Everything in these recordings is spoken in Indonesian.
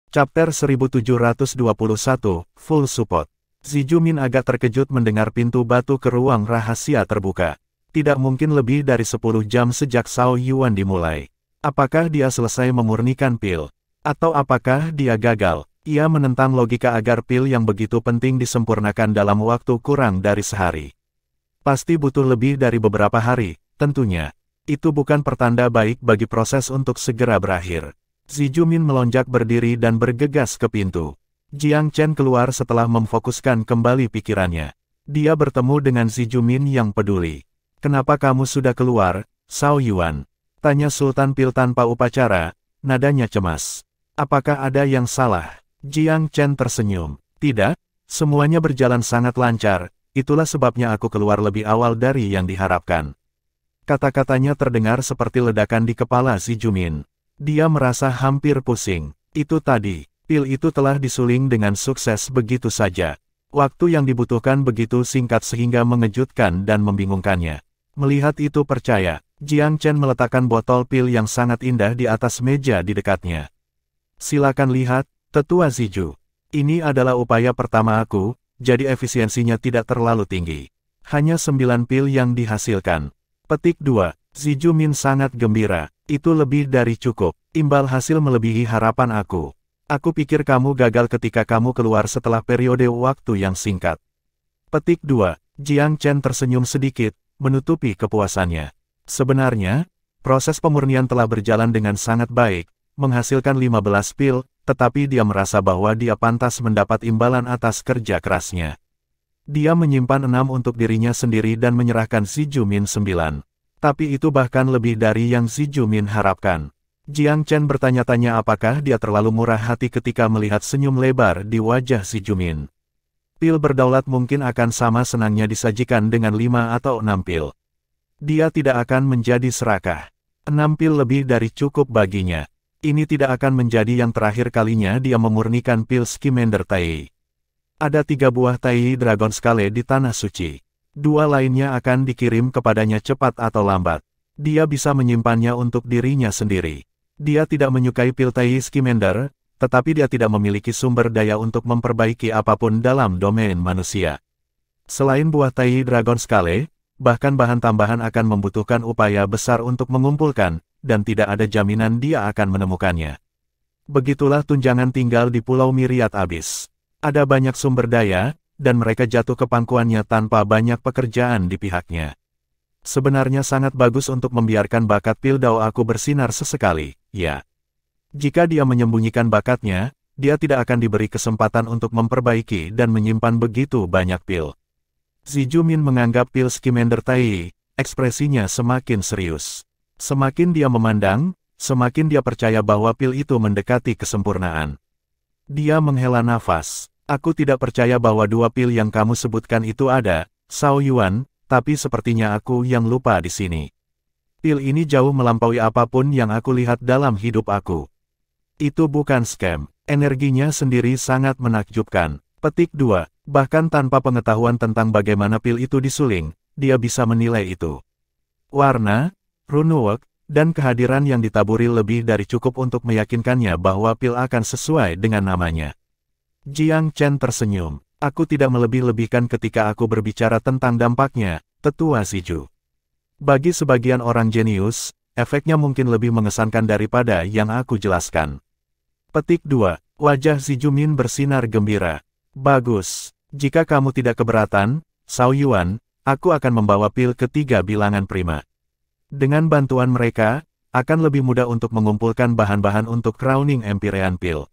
Chapter 1721, Full Support. Zijumin agak terkejut mendengar pintu batu ke ruang rahasia terbuka. Tidak mungkin lebih dari 10 jam sejak Shao Yuan dimulai. Apakah dia selesai memurnikan pil? Atau apakah dia gagal? Ia menentang logika agar pil yang begitu penting disempurnakan dalam waktu kurang dari sehari. Pasti butuh lebih dari beberapa hari, tentunya. Itu bukan pertanda baik bagi proses untuk segera berakhir. Zijumin melonjak berdiri dan bergegas ke pintu. Jiang Chen keluar setelah memfokuskan kembali pikirannya. Dia bertemu dengan Zijumin yang peduli. "Kenapa kamu sudah keluar, Shao Yuan?" tanya Sultan Pil tanpa upacara, nadanya cemas. "Apakah ada yang salah?" Jiang Chen tersenyum. "Tidak, semuanya berjalan sangat lancar, itulah sebabnya aku keluar lebih awal dari yang diharapkan." Kata-katanya terdengar seperti ledakan di kepala Zijumin. Dia merasa hampir pusing. Itu tadi, pil itu telah disuling dengan sukses begitu saja. Waktu yang dibutuhkan begitu singkat sehingga mengejutkan dan membingungkannya. Melihat itu percaya, Jiang Chen meletakkan botol pil yang sangat indah di atas meja di dekatnya. "Silakan lihat, Tetua Ziju. Ini adalah upaya pertama aku, jadi efisiensinya tidak terlalu tinggi. Hanya 9 pil yang dihasilkan." Petik 2. Zijumin sangat gembira. "Itu lebih dari cukup. Imbal hasil melebihi harapan aku. Aku pikir kamu gagal ketika kamu keluar setelah periode waktu yang singkat." Petik 2. Jiang Chen tersenyum sedikit, menutupi kepuasannya. Sebenarnya, proses pemurnian telah berjalan dengan sangat baik, menghasilkan 15 pil, tetapi dia merasa bahwa dia pantas mendapat imbalan atas kerja kerasnya. Dia menyimpan 6 untuk dirinya sendiri dan menyerahkan Zijumin 9. Tapi itu bahkan lebih dari yang Zijumin harapkan. Jiang Chen bertanya-tanya apakah dia terlalu murah hati ketika melihat senyum lebar di wajah Zijumin. Pil berdaulat mungkin akan sama senangnya disajikan dengan 5 atau 6 pil. Dia tidak akan menjadi serakah. 6 pil lebih dari cukup baginya. Ini tidak akan menjadi yang terakhir kalinya dia memurnikan pil Scamander Tai. Ada 3 buah Tai Dragon Scale di Tanah Suci. 2 lainnya akan dikirim kepadanya cepat atau lambat. Dia bisa menyimpannya untuk dirinya sendiri. Dia tidak menyukai pil Tai Scamander, tetapi dia tidak memiliki sumber daya untuk memperbaiki apapun dalam domain manusia. Selain buah Tai Dragon Scale, bahkan bahan tambahan akan membutuhkan upaya besar untuk mengumpulkan, dan tidak ada jaminan dia akan menemukannya. Begitulah tunjangan tinggal di Pulau Myriad Abyss. Ada banyak sumber daya, dan mereka jatuh ke pangkuannya tanpa banyak pekerjaan di pihaknya. Sebenarnya sangat bagus untuk membiarkan bakat pil Dao aku bersinar sesekali, ya. Jika dia menyembunyikan bakatnya, dia tidak akan diberi kesempatan untuk memperbaiki dan menyimpan begitu banyak pil. Zijumin menganggap pil Scamander Tai, ekspresinya semakin serius. Semakin dia memandang, semakin dia percaya bahwa pil itu mendekati kesempurnaan. Dia menghela nafas. "Aku tidak percaya bahwa 2 pil yang kamu sebutkan itu ada, Shao Yuan, tapi sepertinya aku yang lupa di sini. Pil ini jauh melampaui apapun yang aku lihat dalam hidup aku. Itu bukan scam, energinya sendiri sangat menakjubkan." Petik 2. Bahkan tanpa pengetahuan tentang bagaimana pil itu disuling, dia bisa menilai itu. Warna, runework, dan kehadiran yang ditaburi lebih dari cukup untuk meyakinkannya bahwa pil akan sesuai dengan namanya. Jiang Chen tersenyum. "Aku tidak melebih-lebihkan ketika aku berbicara tentang dampaknya, Tetua Ziju. Bagi sebagian orang jenius, efeknya mungkin lebih mengesankan daripada yang aku jelaskan." Petik 2. Wajah Zijumin bersinar gembira. "Bagus. Jika kamu tidak keberatan, Shao Yuan, aku akan membawa pil ke 3 bilangan prima. Dengan bantuan mereka, akan lebih mudah untuk mengumpulkan bahan-bahan untuk crowning Empyrean Pil.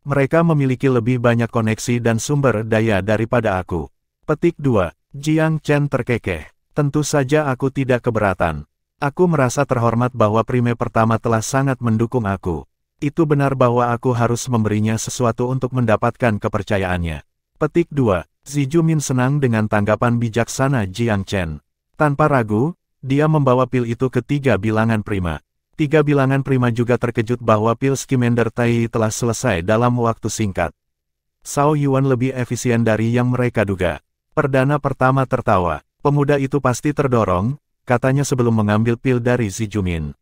Mereka memiliki lebih banyak koneksi dan sumber daya daripada aku." Petik 2. Jiang Chen terkekeh. "Tentu saja aku tidak keberatan. Aku merasa terhormat bahwa prime pertama telah sangat mendukung aku. Itu benar bahwa aku harus memberinya sesuatu untuk mendapatkan kepercayaannya." Petik 2. Zijumin senang dengan tanggapan bijaksana Jiang Chen. Tanpa ragu, dia membawa pil itu ke 3 bilangan prima. 3 bilangan prima juga terkejut bahwa pil Scamander Tai telah selesai dalam waktu singkat. Shao Yuan lebih efisien dari yang mereka duga. Perdana pertama tertawa. "Pemuda itu pasti terdorong," katanya sebelum mengambil pil dari Zijumin.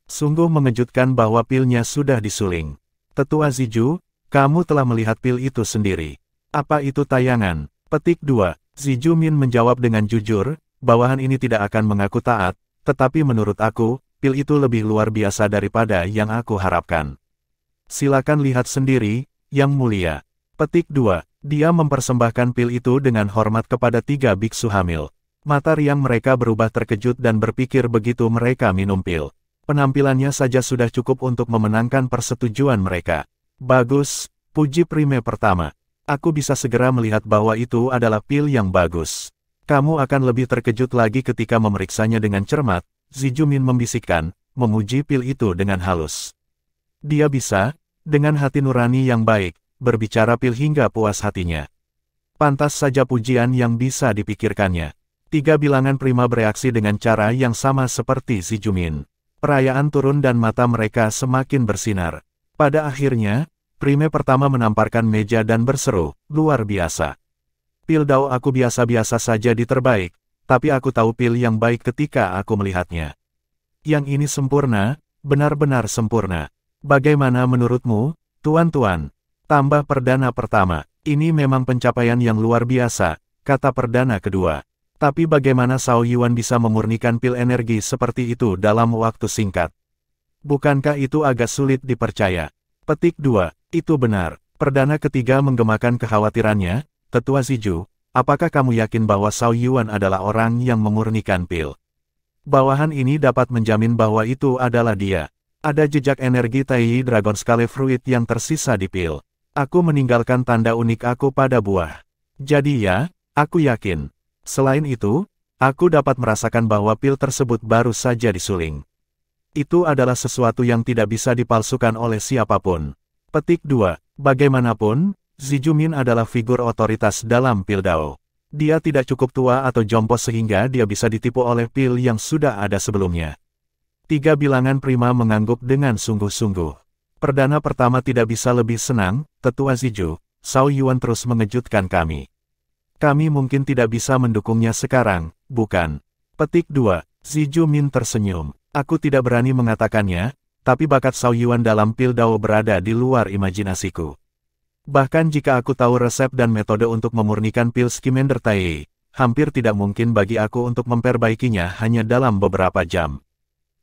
Sungguh mengejutkan bahwa pilnya sudah disuling. "Tetua Ziju, kamu telah melihat pil itu sendiri. Apa itu tayangan? Petik 2. Zi Jumin menjawab dengan jujur, bawahan ini tidak akan mengaku taat, tetapi menurut aku, pil itu lebih luar biasa daripada yang aku harapkan. Silakan lihat sendiri, Yang Mulia. Petik 2. Dia mempersembahkan pil itu dengan hormat kepada 3 biksu hamil. Mata riang mereka berubah terkejut dan berpikir begitu mereka minum pil. Penampilannya saja sudah cukup untuk memenangkan persetujuan mereka. Bagus, puji Prime pertama. Aku bisa segera melihat bahwa itu adalah pil yang bagus. Kamu akan lebih terkejut lagi ketika memeriksanya dengan cermat, Zi Jumin membisikkan, memuji pil itu dengan halus. Dia bisa, dengan hati nurani yang baik, berbicara pil hingga puas hatinya. Pantas saja pujian yang bisa dipikirkannya. 3 bilangan prima bereaksi dengan cara yang sama seperti Zi Jumin. Perayaan turun dan mata mereka semakin bersinar. Pada akhirnya, Prime pertama menamparkan meja dan berseru, luar biasa. Pil Dao aku biasa-biasa saja di terbaik, tapi aku tahu pil yang baik ketika aku melihatnya. Yang ini sempurna, benar-benar sempurna. Bagaimana menurutmu, Tuan-tuan? Tambah perdana pertama, ini memang pencapaian yang luar biasa, kata perdana kedua. Tapi bagaimana Cao Yuan bisa memurnikan pil energi seperti itu dalam waktu singkat? Bukankah itu agak sulit dipercaya? Petik 2. Itu benar. Perdana ketiga menggemakan kekhawatirannya, Tetua Ziju, apakah kamu yakin bahwa Cao Yuan adalah orang yang memurnikan pil? Bawahan ini dapat menjamin bahwa itu adalah dia. Ada jejak energi Tai Dragon Scale Fruit yang tersisa di pil. Aku meninggalkan tanda unik aku pada buah. Jadi ya, aku yakin. Selain itu, aku dapat merasakan bahwa pil tersebut baru saja disuling. Itu adalah sesuatu yang tidak bisa dipalsukan oleh siapapun. Petik 2. Bagaimanapun, Zi Jumin adalah figur otoritas dalam pil Dao. Dia tidak cukup tua atau jompo sehingga dia bisa ditipu oleh pil yang sudah ada sebelumnya. 3 bilangan prima mengangguk dengan sungguh-sungguh. Perdana pertama tidak bisa lebih senang, Tetua Ziju, Cao Yuan terus mengejutkan kami. Kami mungkin tidak bisa mendukungnya sekarang, bukan? Petik 2. Zi Jumin tersenyum. Aku tidak berani mengatakannya, tapi bakat Cao Yuan dalam pil Dao berada di luar imajinasiku. Bahkan jika aku tahu resep dan metode untuk memurnikan pil Scamander Tai, hampir tidak mungkin bagi aku untuk memperbaikinya hanya dalam beberapa jam.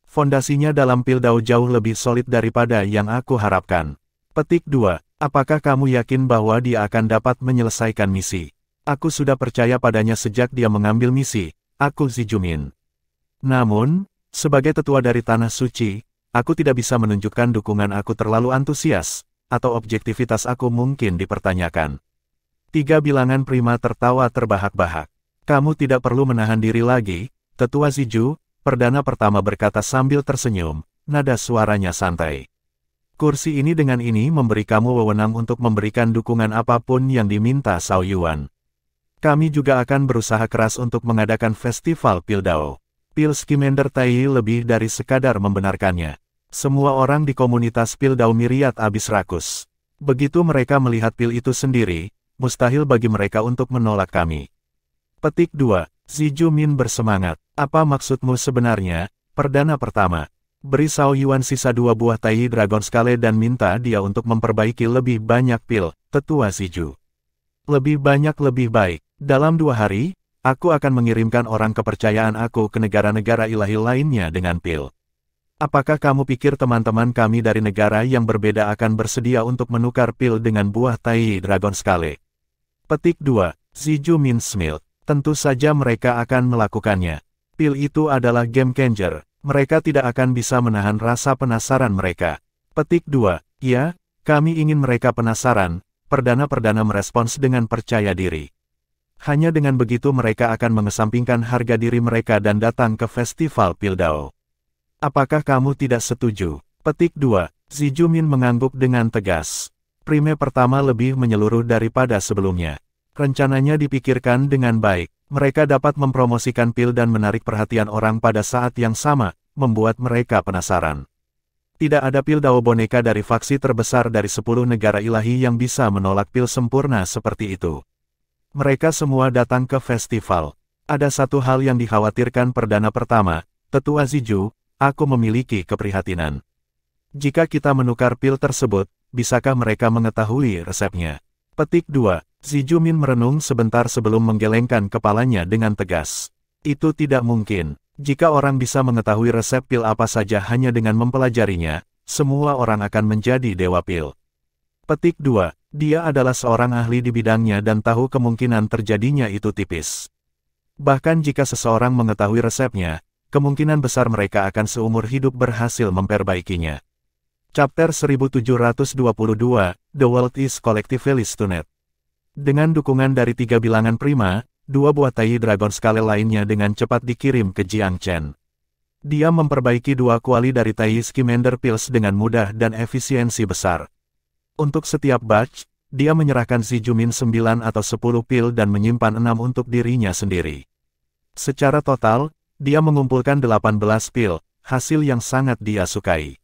Fondasinya dalam pil Dao jauh lebih solid daripada yang aku harapkan. Petik 2. Apakah kamu yakin bahwa dia akan dapat menyelesaikan misi? Aku sudah percaya padanya sejak dia mengambil misi, aku Zi Jumin. Namun, sebagai tetua dari Tanah Suci, aku tidak bisa menunjukkan dukungan aku terlalu antusias, atau objektivitas aku mungkin dipertanyakan. 3 bilangan prima tertawa terbahak-bahak. Kamu tidak perlu menahan diri lagi, Tetua Ziju, perdana pertama berkata sambil tersenyum, nada suaranya santai. Kursi ini dengan ini memberi kamu wewenang untuk memberikan dukungan apapun yang diminta Cao Yuan. Kami juga akan berusaha keras untuk mengadakan festival pil Dao. Pil Scamander Tai lebih dari sekadar membenarkannya. Semua orang di komunitas pil Dao Myriad abis rakus. Begitu mereka melihat pil itu sendiri, mustahil bagi mereka untuk menolak kami. Petik 2. Zi Jumin bersemangat. Apa maksudmu sebenarnya, perdana pertama? Beri Cao Yuan sisa 2 buah Tai Dragon Scale dan minta dia untuk memperbaiki lebih banyak pil, Tetua Ziju. Lebih banyak lebih baik. Dalam 2 hari, aku akan mengirimkan orang kepercayaan aku ke negara-negara ilahi lainnya dengan pil. Apakah kamu pikir teman-teman kami dari negara yang berbeda akan bersedia untuk menukar pil dengan buah Tai Dragon Scale? Petik 2. Zi Jumin smiled. Tentu saja mereka akan melakukannya. Pil itu adalah game changer. Mereka tidak akan bisa menahan rasa penasaran mereka. Petik 2. Ya, kami ingin mereka penasaran. Perdana-perdana merespons dengan percaya diri. Hanya dengan begitu mereka akan mengesampingkan harga diri mereka dan datang ke festival pil Dao. Apakah kamu tidak setuju? Petik 2. Zi Jumin mengangguk dengan tegas. Prime pertama lebih menyeluruh daripada sebelumnya. Rencananya dipikirkan dengan baik. Mereka dapat mempromosikan pil dan menarik perhatian orang pada saat yang sama, membuat mereka penasaran. Tidak ada pil Dao boneka dari faksi terbesar dari 10 negara ilahi yang bisa menolak pil sempurna seperti itu. Mereka semua datang ke festival. Ada satu hal yang dikhawatirkan perdana pertama, Tetua Ziju, aku memiliki keprihatinan. Jika kita menukar pil tersebut, bisakah mereka mengetahui resepnya? Petik 2. Zijumin merenung sebentar sebelum menggelengkan kepalanya dengan tegas. Itu tidak mungkin. Jika orang bisa mengetahui resep pil apa saja hanya dengan mempelajarinya, semua orang akan menjadi dewa pil. Petik 2. Dia adalah seorang ahli di bidangnya dan tahu kemungkinan terjadinya itu tipis. Bahkan jika seseorang mengetahui resepnya, kemungkinan besar mereka akan seumur hidup berhasil memperbaikinya. Chapter 1722, The World is Collectively Stunned. Dengan dukungan dari 3 bilangan prima, 2 buah tai Dragon Scale lainnya dengan cepat dikirim ke Jiang Chen. Dia memperbaiki 2 kuali dari tai Scamander Pills dengan mudah dan efisiensi besar. Untuk setiap batch, dia menyerahkan Zijumin 9 atau 10 pil dan menyimpan 6 untuk dirinya sendiri. Secara total, dia mengumpulkan 18 pil, hasil yang sangat dia sukai.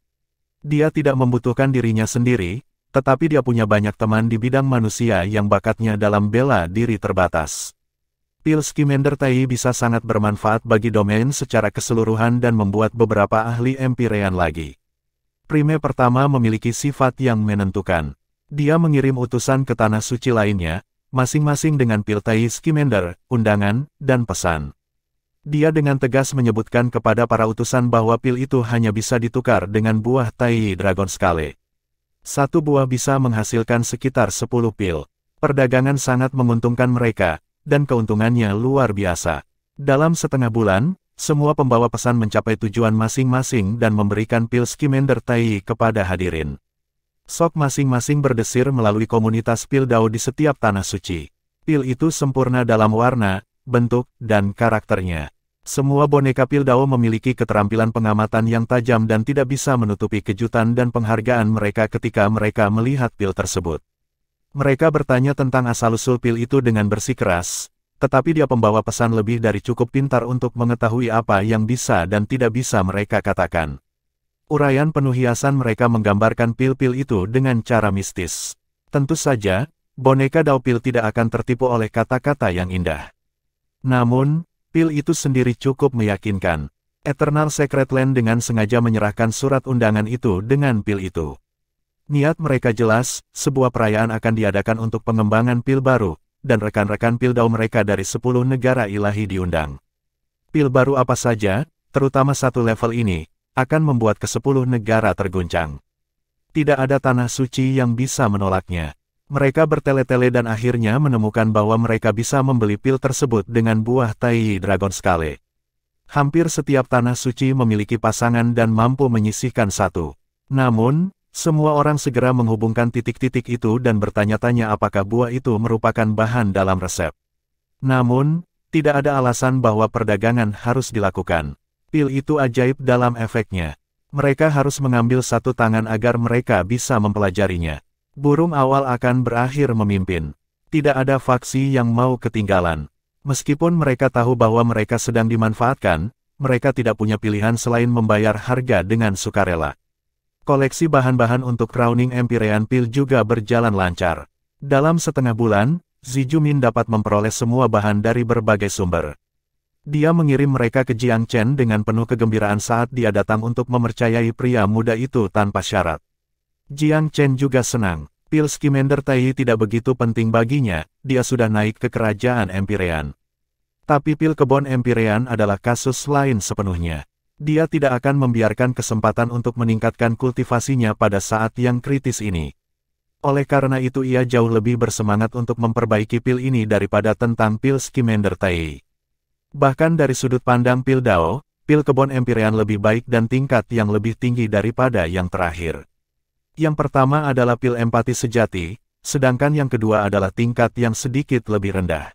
Dia tidak membutuhkan dirinya sendiri, tetapi dia punya banyak teman di bidang manusia yang bakatnya dalam bela diri terbatas. Pil Scamander Tai bisa sangat bermanfaat bagi domain secara keseluruhan dan membuat beberapa ahli Empyrean lagi. Prime pertama memiliki sifat yang menentukan. Dia mengirim utusan ke tanah suci lainnya, masing-masing dengan pil Tai Scamander, undangan, dan pesan. Dia dengan tegas menyebutkan kepada para utusan bahwa pil itu hanya bisa ditukar dengan buah Tai Dragon Scale. 1 buah bisa menghasilkan sekitar 10 pil. Perdagangan sangat menguntungkan mereka, dan keuntungannya luar biasa. Dalam setengah bulan, semua pembawa pesan mencapai tujuan masing-masing dan memberikan pil Scamander Tai kepada hadirin. Sok masing-masing berdesir melalui komunitas pil Dao di setiap tanah suci. Pil itu sempurna dalam warna, bentuk, dan karakternya. Semua boneka pil Dao memiliki keterampilan pengamatan yang tajam dan tidak bisa menutupi kejutan dan penghargaan mereka ketika mereka melihat pil tersebut. Mereka bertanya tentang asal-usul pil itu dengan bersikeras, tetapi dia pembawa pesan lebih dari cukup pintar untuk mengetahui apa yang bisa dan tidak bisa mereka katakan. Uraian penuh hiasan mereka menggambarkan pil-pil itu dengan cara mistis. Tentu saja, boneka Dao pil tidak akan tertipu oleh kata-kata yang indah. Namun, pil itu sendiri cukup meyakinkan. Eternal Secret Land dengan sengaja menyerahkan surat undangan itu dengan pil itu. Niat mereka jelas, sebuah perayaan akan diadakan untuk pengembangan pil baru, dan rekan-rekan pil Dao mereka dari 10 negara ilahi diundang. Pil baru apa saja, terutama 1 level ini, akan membuat ke-10 negara terguncang. Tidak ada tanah suci yang bisa menolaknya. Mereka bertele-tele dan akhirnya menemukan bahwa mereka bisa membeli pil tersebut dengan buah Tai Dragon Scale. Hampir setiap tanah suci memiliki pasangan dan mampu menyisihkan 1. Namun, semua orang segera menghubungkan titik-titik itu dan bertanya-tanya apakah buah itu merupakan bahan dalam resep. Namun, tidak ada alasan bahwa perdagangan harus dilakukan. Pil itu ajaib dalam efeknya. Mereka harus mengambil 1 tangan agar mereka bisa mempelajarinya. Burung awal akan berakhir memimpin. Tidak ada faksi yang mau ketinggalan. Meskipun mereka tahu bahwa mereka sedang dimanfaatkan, mereka tidak punya pilihan selain membayar harga dengan sukarela. Koleksi bahan-bahan untuk Crowning Empyrean Pil juga berjalan lancar. Dalam setengah bulan, Zijumin dapat memperoleh semua bahan dari berbagai sumber. Dia mengirim mereka ke Jiang Chen dengan penuh kegembiraan saat dia datang untuk mempercayai pria muda itu tanpa syarat. Jiang Chen juga senang. Pil Scamander Tai tidak begitu penting baginya, dia sudah naik ke kerajaan Empyrean. Tapi pil kebon Empyrean adalah kasus lain sepenuhnya. Dia tidak akan membiarkan kesempatan untuk meningkatkan kultivasinya pada saat yang kritis ini. Oleh karena itu ia jauh lebih bersemangat untuk memperbaiki pil ini daripada tentang pil Scamander Tai. Bahkan dari sudut pandang pil Dao, pil kebon Empyrean lebih baik dan tingkat yang lebih tinggi daripada yang terakhir. Yang pertama adalah pil empati sejati, sedangkan yang kedua adalah tingkat yang sedikit lebih rendah.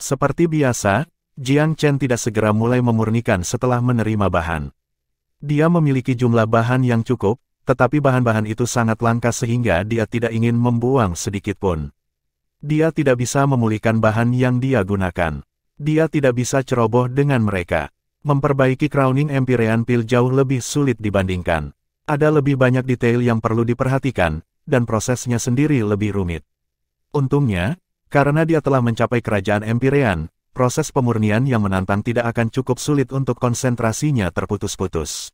Seperti biasa, Jiang Chen tidak segera mulai memurnikan setelah menerima bahan. Dia memiliki jumlah bahan yang cukup, tetapi bahan-bahan itu sangat langka sehingga dia tidak ingin membuang sedikit pun. Dia tidak bisa memulihkan bahan yang dia gunakan. Dia tidak bisa ceroboh dengan mereka. Memperbaiki Crowning Empyrean Pil jauh lebih sulit dibandingkan. Ada lebih banyak detail yang perlu diperhatikan, dan prosesnya sendiri lebih rumit. Untungnya, karena dia telah mencapai kerajaan Empyrean, proses pemurnian yang menantang tidak akan cukup sulit untuk konsentrasinya terputus-putus.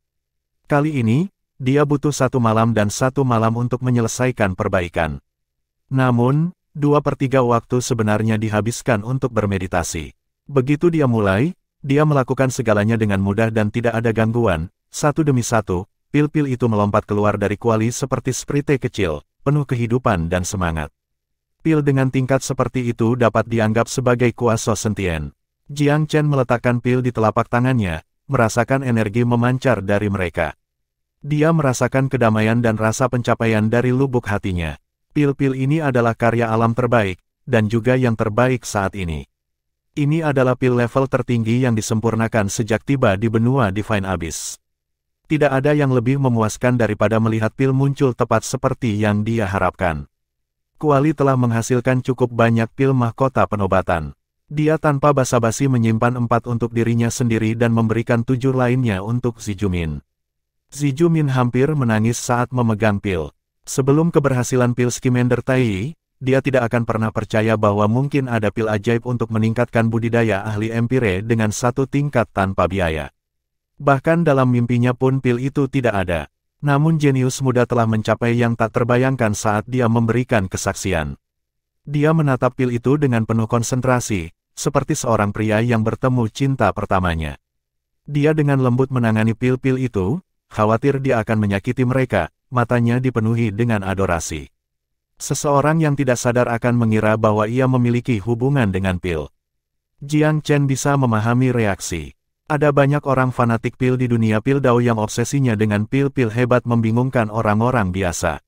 Kali ini, dia butuh 1 malam dan 1 malam untuk menyelesaikan perbaikan. Namun, 2/3 waktu sebenarnya dihabiskan untuk bermeditasi. Begitu dia mulai, dia melakukan segalanya dengan mudah dan tidak ada gangguan. Satu demi satu, pil-pil itu melompat keluar dari kuali seperti sprite kecil, penuh kehidupan dan semangat. Pil dengan tingkat seperti itu dapat dianggap sebagai kuasa sentien. Jiang Chen meletakkan pil di telapak tangannya, merasakan energi memancar dari mereka. Dia merasakan kedamaian dan rasa pencapaian dari lubuk hatinya. Pil-pil ini adalah karya alam terbaik, dan juga yang terbaik saat ini. Ini adalah pil level tertinggi yang disempurnakan sejak tiba di benua Divine Abyss. Tidak ada yang lebih memuaskan daripada melihat pil muncul tepat seperti yang dia harapkan. Kuali telah menghasilkan cukup banyak pil mahkota penobatan. Dia tanpa basa-basi menyimpan 4 untuk dirinya sendiri dan memberikan 7 lainnya untuk Zijumin. Zijumin hampir menangis saat memegang pil. Sebelum keberhasilan pil Scamander Tai, dia tidak akan pernah percaya bahwa mungkin ada pil ajaib untuk meningkatkan budidaya ahli Empire dengan 1 tingkat tanpa biaya. Bahkan dalam mimpinya pun pil itu tidak ada. Namun jenius muda telah mencapai yang tak terbayangkan saat dia memberikan kesaksian. Dia menatap pil itu dengan penuh konsentrasi, seperti seorang pria yang bertemu cinta pertamanya. Dia dengan lembut menangani pil-pil itu, khawatir dia akan menyakiti mereka, matanya dipenuhi dengan adorasi. Seseorang yang tidak sadar akan mengira bahwa ia memiliki hubungan dengan pil. Jiang Chen bisa memahami reaksi. Ada banyak orang fanatik pil di dunia pil Dao yang obsesinya dengan pil-pil hebat membingungkan orang-orang biasa.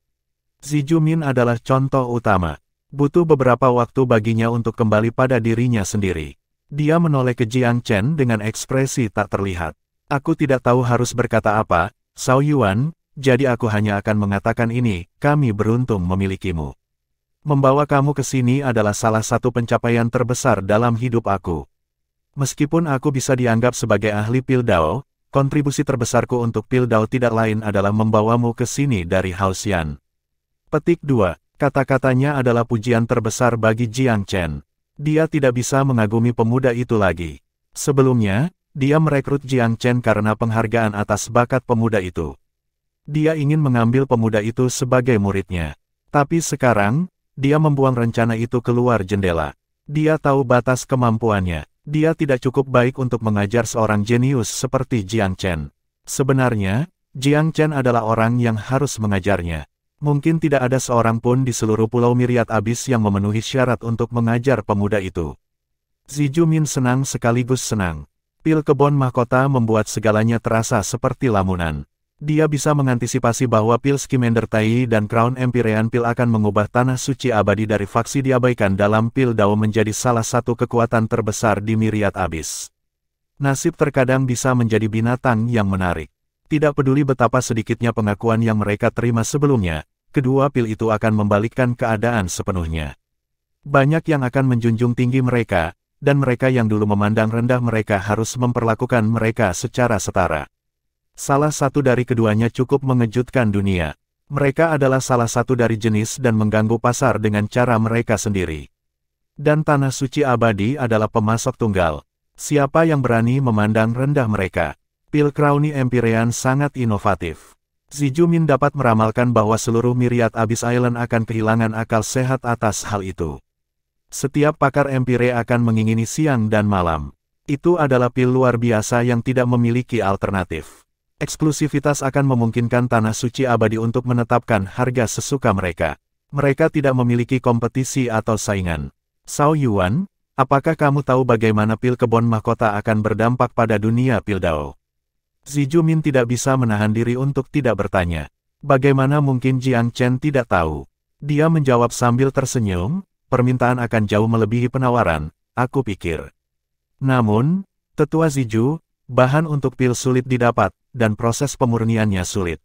Zijumin adalah contoh utama. Butuh beberapa waktu baginya untuk kembali pada dirinya sendiri. Dia menoleh ke Jiang Chen dengan ekspresi tak terlihat. Aku tidak tahu harus berkata apa, Cao Yuan, jadi aku hanya akan mengatakan ini, kami beruntung memilikimu. Membawa kamu ke sini adalah salah satu pencapaian terbesar dalam hidup aku. Meskipun aku bisa dianggap sebagai ahli pil Dao, kontribusi terbesarku untuk pil Dao tidak lain adalah membawamu ke sini dari Haoxian. Petik 2. Kata-katanya adalah pujian terbesar bagi Jiang Chen. Dia tidak bisa mengagumi pemuda itu lagi. Sebelumnya, dia merekrut Jiang Chen karena penghargaan atas bakat pemuda itu. Dia ingin mengambil pemuda itu sebagai muridnya. Tapi sekarang, dia membuang rencana itu keluar jendela. Dia tahu batas kemampuannya. Dia tidak cukup baik untuk mengajar seorang jenius seperti Jiang Chen. Sebenarnya, Jiang Chen adalah orang yang harus mengajarnya. Mungkin tidak ada seorang pun di seluruh pulau Myriad Abyss yang memenuhi syarat untuk mengajar pemuda itu. Zijumin senang sekaligus senang. Pil kebon mahkota membuat segalanya terasa seperti lamunan. Dia bisa mengantisipasi bahwa pil Scamander Tai dan Crown Empyrean Pil akan mengubah tanah suci abadi dari faksi diabaikan dalam pil Dao menjadi salah satu kekuatan terbesar di Myriad Abyss. Nasib terkadang bisa menjadi binatang yang menarik. Tidak peduli betapa sedikitnya pengakuan yang mereka terima sebelumnya, kedua pil itu akan membalikkan keadaan sepenuhnya. Banyak yang akan menjunjung tinggi mereka, dan mereka yang dulu memandang rendah mereka harus memperlakukan mereka secara setara. Salah satu dari keduanya cukup mengejutkan dunia. Mereka adalah salah satu dari jenis dan mengganggu pasar dengan cara mereka sendiri. Dan tanah suci abadi adalah pemasok tunggal. Siapa yang berani memandang rendah mereka? Pil Crowny Empyrean sangat inovatif. Zijumin dapat meramalkan bahwa seluruh Myriad Abyss Island akan kehilangan akal sehat atas hal itu. Setiap pakar Empire akan mengingini siang dan malam. Itu adalah pil luar biasa yang tidak memiliki alternatif. Eksklusivitas akan memungkinkan tanah suci abadi untuk menetapkan harga sesuka mereka. Mereka tidak memiliki kompetisi atau saingan. Cao Yuan, apakah kamu tahu bagaimana pil kebon mahkota akan berdampak pada dunia pil Dao? Zijumin tidak bisa menahan diri untuk tidak bertanya. Bagaimana mungkin Jiang Chen tidak tahu? Dia menjawab sambil tersenyum, permintaan akan jauh melebihi penawaran, aku pikir. Namun, tetua Ziju, bahan untuk pil sulit didapat, dan proses pemurniannya sulit.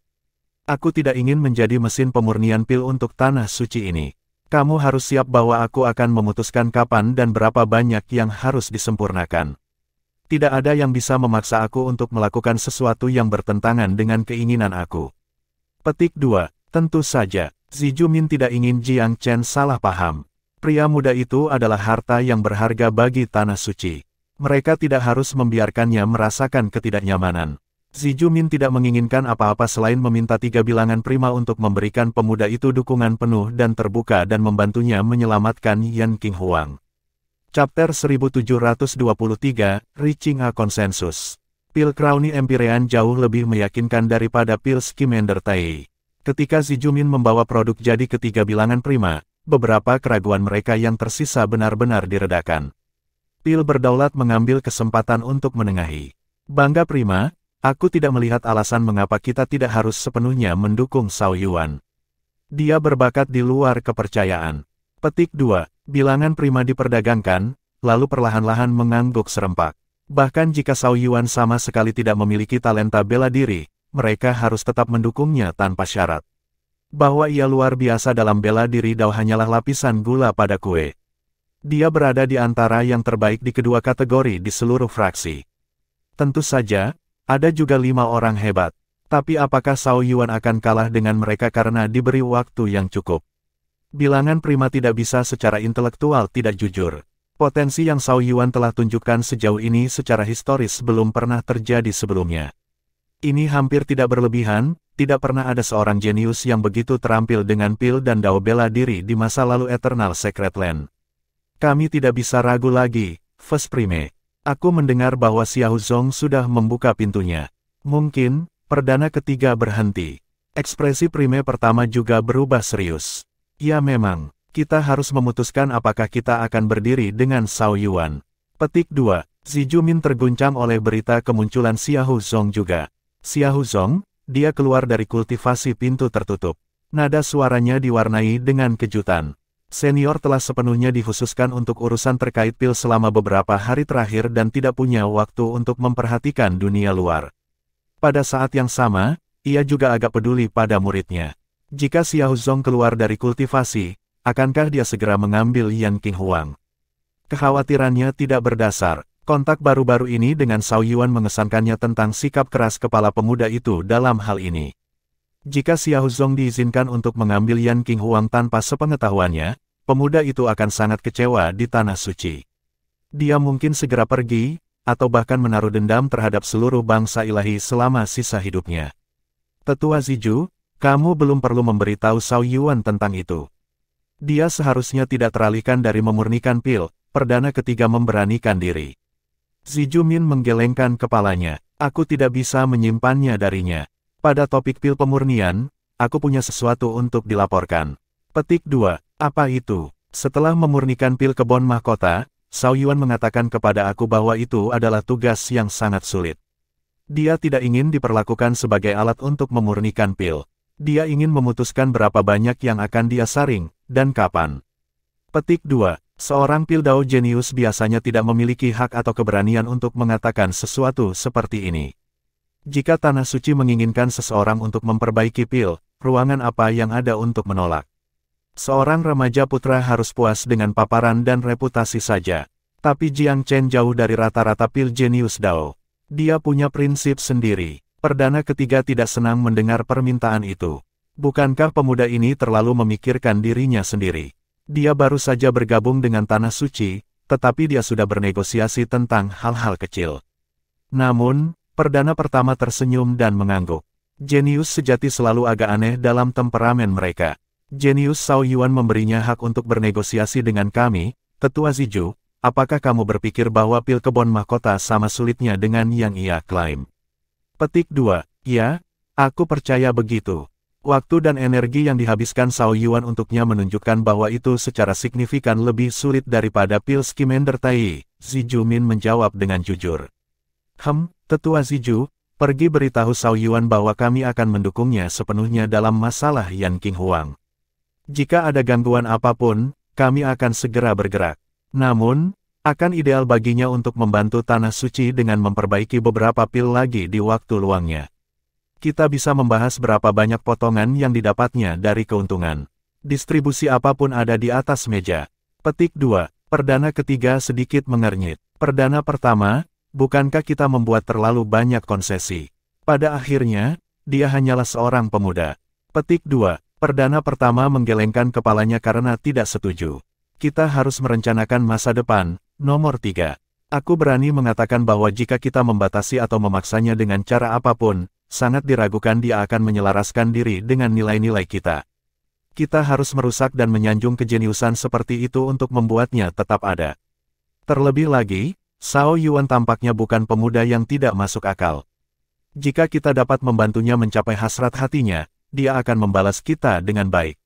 Aku tidak ingin menjadi mesin pemurnian pil untuk tanah suci ini. Kamu harus siap bahwa aku akan memutuskan kapan dan berapa banyak yang harus disempurnakan. Tidak ada yang bisa memaksa aku untuk melakukan sesuatu yang bertentangan dengan keinginan aku. Petik 2. Tentu saja, Zijumin tidak ingin Jiang Chen salah paham. Pria muda itu adalah harta yang berharga bagi tanah suci. Mereka tidak harus membiarkannya merasakan ketidaknyamanan. Zijumin tidak menginginkan apa-apa selain meminta 3 bilangan prima untuk memberikan pemuda itu dukungan penuh dan terbuka dan membantunya menyelamatkan Yan Qinghuang. Chapter 1723, Reaching a Consensus. Pil Crowny Empyrean jauh lebih meyakinkan daripada pil Scamander Tai. Ketika Zijumin membawa produk jadi ketiga bilangan prima, beberapa keraguan mereka yang tersisa benar-benar diredakan. Pil berdaulat mengambil kesempatan untuk menengahi. Bangga prima, aku tidak melihat alasan mengapa kita tidak harus sepenuhnya mendukung Cao Yuan. Dia berbakat di luar kepercayaan. Petik 2. Bilangan prima diperdagangkan, lalu perlahan-lahan mengangguk serempak. Bahkan jika Cao Yuan sama sekali tidak memiliki talenta bela diri, mereka harus tetap mendukungnya tanpa syarat. Bahwa ia luar biasa dalam bela diri Dao hanyalah lapisan gula pada kue. Dia berada di antara yang terbaik di kedua kategori di seluruh fraksi. Tentu saja, ada juga 5 orang hebat. Tapi apakah Cao Yuan akan kalah dengan mereka karena diberi waktu yang cukup? Bilangan prima tidak bisa secara intelektual tidak jujur. Potensi yang Cao Yuan telah tunjukkan sejauh ini secara historis belum pernah terjadi sebelumnya. Ini hampir tidak berlebihan, tidak pernah ada seorang jenius yang begitu terampil dengan pil dan dao bela diri di masa lalu Eternal Secret Land. Kami tidak bisa ragu lagi, First Prime. Aku mendengar bahwa Xiao Zong sudah membuka pintunya. Mungkin, perdana ketiga berhenti. Ekspresi Prime pertama juga berubah serius. Ya memang, kita harus memutuskan apakah kita akan berdiri dengan Cao Yuan. Petik 2. Zijumin terguncang oleh berita kemunculan Xiao Zong juga. Xiao Zong, dia keluar dari kultivasi pintu tertutup. Nada suaranya diwarnai dengan kejutan. Senior telah sepenuhnya dikhususkan untuk urusan terkait pil selama beberapa hari terakhir dan tidak punya waktu untuk memperhatikan dunia luar. Pada saat yang sama, ia juga agak peduli pada muridnya. Jika Xiao Zong keluar dari kultivasi, akankah dia segera mengambil Yan Qinghuang? Kekhawatirannya tidak berdasar. Kontak baru-baru ini dengan Cao Yuan mengesankannya tentang sikap keras kepala pemuda itu dalam hal ini. Jika Xiao Zong diizinkan untuk mengambil Yan Qinghuang tanpa sepengetahuannya, pemuda itu akan sangat kecewa di Tanah Suci. Dia mungkin segera pergi, atau bahkan menaruh dendam terhadap seluruh bangsa ilahi selama sisa hidupnya. Tetua Ziju, kamu belum perlu memberitahu Cao Yuan tentang itu. Dia seharusnya tidak teralihkan dari memurnikan pil, perdana ketiga memberanikan diri. Zijumin menggelengkan kepalanya. Aku tidak bisa menyimpannya darinya. Pada topik pil pemurnian, aku punya sesuatu untuk dilaporkan. Petik 2. Apa itu? Setelah memurnikan pil kebon mahkota, Cao Yuan mengatakan kepada aku bahwa itu adalah tugas yang sangat sulit. Dia tidak ingin diperlakukan sebagai alat untuk memurnikan pil. Dia ingin memutuskan berapa banyak yang akan dia saring, dan kapan. Petik 2. Seorang pil dao jenius biasanya tidak memiliki hak atau keberanian untuk mengatakan sesuatu seperti ini. Jika Tanah Suci menginginkan seseorang untuk memperbaiki pil, ruangan apa yang ada untuk menolak? Seorang remaja putra harus puas dengan paparan dan reputasi saja. Tapi Jiang Chen jauh dari rata-rata pil jenius dao. Dia punya prinsip sendiri. Perdana ketiga tidak senang mendengar permintaan itu. Bukankah pemuda ini terlalu memikirkan dirinya sendiri? Dia baru saja bergabung dengan Tanah Suci, tetapi dia sudah bernegosiasi tentang hal-hal kecil. Namun, perdana pertama tersenyum dan mengangguk. Jenius sejati selalu agak aneh dalam temperamen mereka. Jenius Cao Yuan memberinya hak untuk bernegosiasi dengan kami, Tetua Ziju. Apakah kamu berpikir bahwa pil kebon mahkota sama sulitnya dengan yang ia klaim? Petik 2. Ya, aku percaya begitu. Waktu dan energi yang dihabiskan Cao Yuan untuknya menunjukkan bahwa itu secara signifikan lebih sulit daripada pil Scamander Tai. Zijumin menjawab dengan jujur. Tetua Ziju, pergi beritahu Cao Yuan bahwa kami akan mendukungnya sepenuhnya dalam masalah Yan Qinghuang. Jika ada gangguan apapun, kami akan segera bergerak. Namun, akan ideal baginya untuk membantu Tanah Suci dengan memperbaiki beberapa pil lagi di waktu luangnya. Kita bisa membahas berapa banyak potongan yang didapatnya dari keuntungan. Distribusi apapun ada di atas meja. Petik 2. Perdana ketiga sedikit mengernyit. Perdana pertama, bukankah kita membuat terlalu banyak konsesi? Pada akhirnya, dia hanyalah seorang pemuda. Petik 2. Perdana pertama menggelengkan kepalanya karena tidak setuju. Kita harus merencanakan masa depan. Nomor 3. Aku berani mengatakan bahwa jika kita membatasi atau memaksanya dengan cara apapun, sangat diragukan dia akan menyelaraskan diri dengan nilai-nilai kita. Kita harus merusak dan menyanjung kejeniusan seperti itu untuk membuatnya tetap ada. Terlebih lagi, Xiao Yuan tampaknya bukan pemuda yang tidak masuk akal. Jika kita dapat membantunya mencapai hasrat hatinya, dia akan membalas kita dengan baik.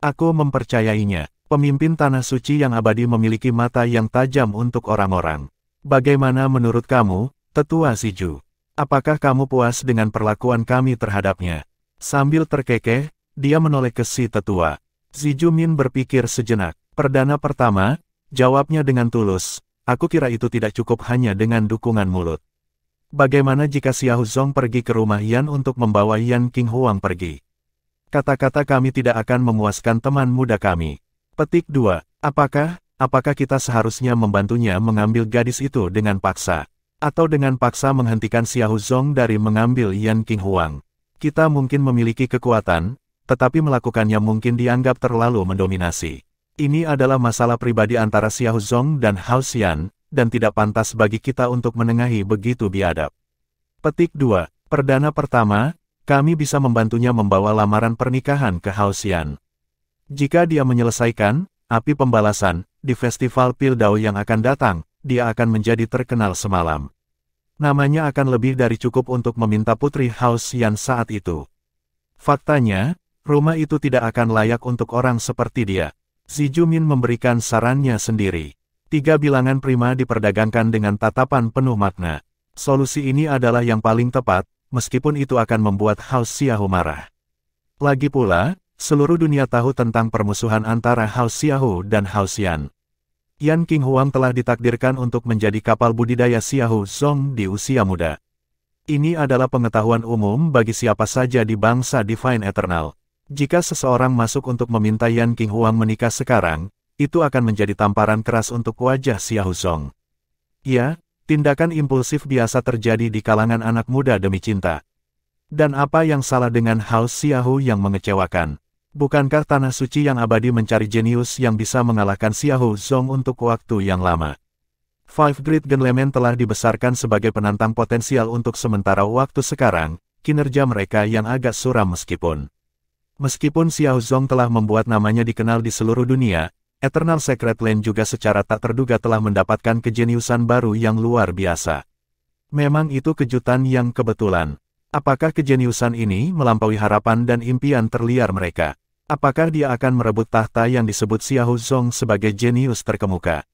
Aku mempercayainya. Pemimpin Tanah Suci yang abadi memiliki mata yang tajam untuk orang-orang. Bagaimana menurut kamu, Tetua Ziju? Apakah kamu puas dengan perlakuan kami terhadapnya? Sambil terkekeh, dia menoleh ke si tetua. Ziju Min berpikir sejenak. Perdana pertama, jawabnya dengan tulus. Aku kira itu tidak cukup hanya dengan dukungan mulut. Bagaimana jika Xiao Zong pergi ke rumah Yan untuk membawa Yan Qinghuang pergi? Kata-kata kami tidak akan memuaskan teman muda kami. Petik 2. Apakah kita seharusnya membantunya mengambil gadis itu dengan paksa? Atau dengan paksa menghentikan Xiao Zong dari mengambil Yan Qinghuang? Kita mungkin memiliki kekuatan, tetapi melakukannya mungkin dianggap terlalu mendominasi. Ini adalah masalah pribadi antara Xiao Zong dan Hao Xian, dan tidak pantas bagi kita untuk menengahi begitu biadab. Petik 2. Perdana pertama, kami bisa membantunya membawa lamaran pernikahan ke Hao Xian. Jika dia menyelesaikan api pembalasan di festival Pildao yang akan datang, dia akan menjadi terkenal semalam. Namanya akan lebih dari cukup untuk meminta putri Hao Xian saat itu. Faktanya, rumah itu tidak akan layak untuk orang seperti dia. Ziju Min memberikan sarannya sendiri. 3 bilangan prima diperdagangkan dengan tatapan penuh makna. Solusi ini adalah yang paling tepat, meskipun itu akan membuat Hao Xiao marah. Lagi pula, seluruh dunia tahu tentang permusuhan antara Hao Xiao dan Hao Xian. Yan Qinghuang telah ditakdirkan untuk menjadi kapal budidaya Xiao Zong di usia muda. Ini adalah pengetahuan umum bagi siapa saja di bangsa Divine Eternal. Jika seseorang masuk untuk meminta Yan Qinghuang menikah sekarang, itu akan menjadi tamparan keras untuk wajah Xiao Zong. Ya, tindakan impulsif biasa terjadi di kalangan anak muda demi cinta. Dan apa yang salah dengan Hao Xiao yang mengecewakan? Bukankah Tanah Suci yang abadi mencari jenius yang bisa mengalahkan Xiao Zong untuk waktu yang lama? Five Great Genlemen telah dibesarkan sebagai penantang potensial untuk sementara waktu sekarang, kinerja mereka yang agak suram Meskipun Xiao Zong telah membuat namanya dikenal di seluruh dunia, Eternal Secret Land juga secara tak terduga telah mendapatkan kejeniusan baru yang luar biasa. Memang itu kejutan yang kebetulan. Apakah kejeniusan ini melampaui harapan dan impian terliar mereka? Apakah dia akan merebut tahta yang disebut Xiao Zong sebagai jenius terkemuka?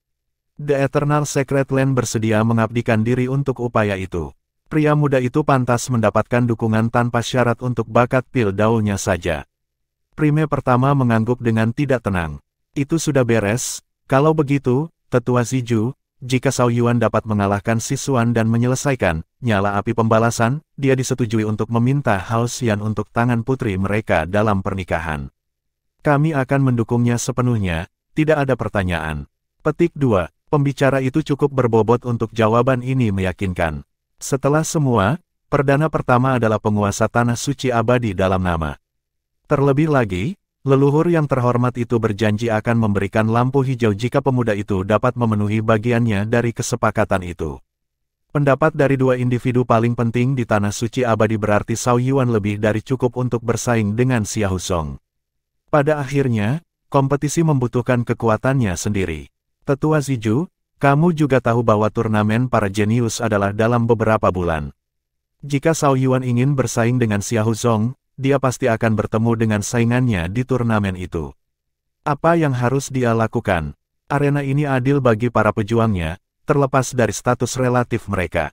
The Eternal Secret Land bersedia mengabdikan diri untuk upaya itu. Pria muda itu pantas mendapatkan dukungan tanpa syarat untuk bakat Pildao-nya saja. Prime pertama mengangguk dengan tidak tenang. Itu sudah beres. Kalau begitu, Tetua Ziju, jika Xiao Yuan dapat mengalahkan Sisuan dan menyelesaikan nyala api pembalasan, dia disetujui untuk meminta Hao Xian untuk tangan putri mereka dalam pernikahan. Kami akan mendukungnya sepenuhnya, tidak ada pertanyaan. Petik 2. Pembicara itu cukup berbobot untuk jawaban ini meyakinkan. Setelah semua, perdana pertama adalah penguasa Tanah Suci abadi dalam nama. Terlebih lagi, leluhur yang terhormat itu berjanji akan memberikan lampu hijau jika pemuda itu dapat memenuhi bagiannya dari kesepakatan itu. Pendapat dari 2 individu paling penting di Tanah Suci abadi berarti Xiao Yuan lebih dari cukup untuk bersaing dengan Xiao Zong. Pada akhirnya, kompetisi membutuhkan kekuatannya sendiri. Tetua Ziju, kamu juga tahu bahwa turnamen para jenius adalah dalam beberapa bulan. Jika Xiao Yuan ingin bersaing dengan Xiao Zong, dia pasti akan bertemu dengan saingannya di turnamen itu. Apa yang harus dia lakukan? Arena ini adil bagi para pejuangnya, terlepas dari status relatif mereka.